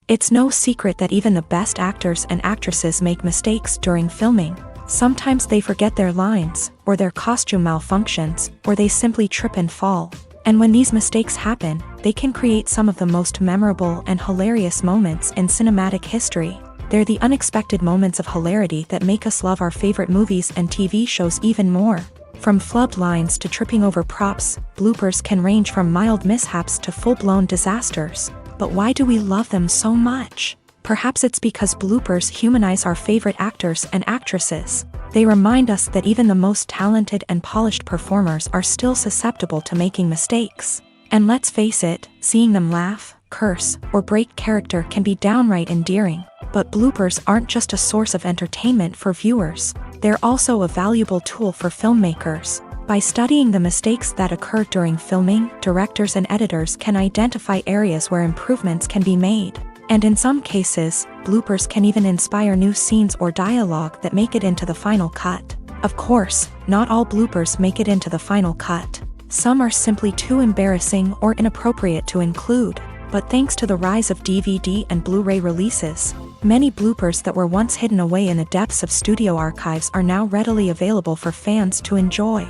Speaker 1: It's no secret that even the best actors and actresses make mistakes during filming. Sometimes they forget their lines, or their costume malfunctions, or they simply trip and fall. And when these mistakes happen, they can create some of the most memorable and hilarious moments in cinematic history. They're the unexpected moments of hilarity that make us love our favorite movies and TV shows even more. From flubbed lines to tripping over props, bloopers can range from mild mishaps to full-blown disasters. But why do we love them so much? Perhaps it's because bloopers humanize our favorite actors and actresses. They remind us that even the most talented and polished performers are still susceptible to making mistakes. And let's face it, seeing them laugh, curse, or break character can be downright endearing. But bloopers aren't just a source of entertainment for viewers. They're also a valuable tool for filmmakers. By studying the mistakes that occur during filming, directors and editors can identify areas where improvements can be made. And in some cases, bloopers can even inspire new scenes or dialogue that make it into the final cut. Of course, not all bloopers make it into the final cut. Some are simply too embarrassing or inappropriate to include. But thanks to the rise of DVD and Blu-ray releases, many bloopers that were once hidden away in the depths of studio archives are now readily available for fans to enjoy.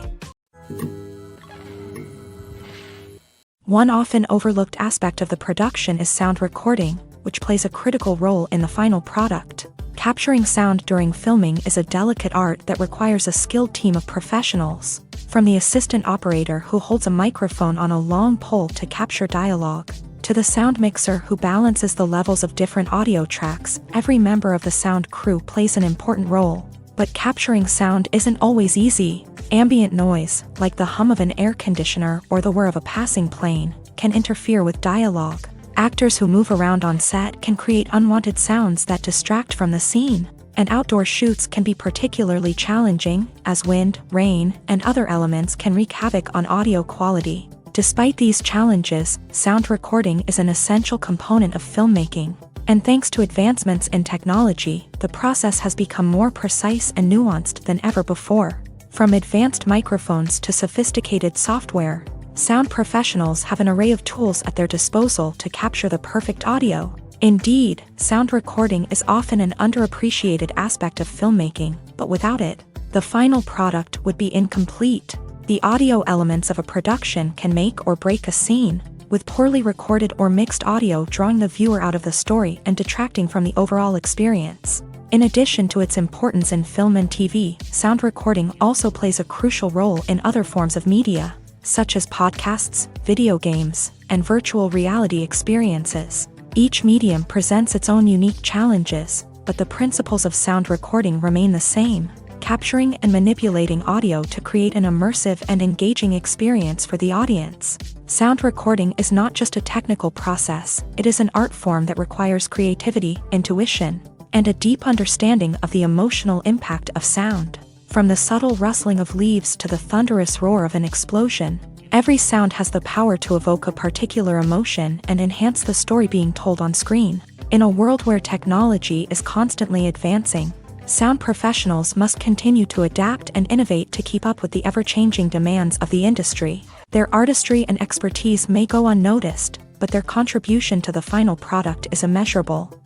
Speaker 1: One often overlooked aspect of the production is sound recording, which plays a critical role in the final product. Capturing sound during filming is a delicate art that requires a skilled team of professionals. From the assistant operator who holds a microphone on a long pole to capture dialogue, to the sound mixer who balances the levels of different audio tracks, every member of the sound crew plays an important role. But capturing sound isn't always easy. Ambient noise, like the hum of an air conditioner or the whir of a passing plane, can interfere with dialogue. Actors who move around on set can create unwanted sounds that distract from the scene. And outdoor shoots can be particularly challenging, as wind, rain, and other elements can wreak havoc on audio quality. Despite these challenges, sound recording is an essential component of filmmaking. And thanks to advancements in technology, the process has become more precise and nuanced than ever before. From advanced microphones to sophisticated software, sound professionals have an array of tools at their disposal to capture the perfect audio. Indeed, sound recording is often an underappreciated aspect of filmmaking, but without it, the final product would be incomplete. The audio elements of a production can make or break a scene, with poorly recorded or mixed audio drawing the viewer out of the story and detracting from the overall experience. In addition to its importance in film and TV, sound recording also plays a crucial role in other forms of media, such as podcasts, video games, and virtual reality experiences. Each medium presents its own unique challenges, but the principles of sound recording remain the same: capturing and manipulating audio to create an immersive and engaging experience for the audience. Sound recording is not just a technical process, it is an art form that requires creativity, intuition, and a deep understanding of the emotional impact of sound. From the subtle rustling of leaves to the thunderous roar of an explosion, every sound has the power to evoke a particular emotion and enhance the story being told on screen. In a world where technology is constantly advancing, sound professionals must continue to adapt and innovate to keep up with the ever-changing demands of the industry. Their artistry and expertise may go unnoticed, but their contribution to the final product is immeasurable.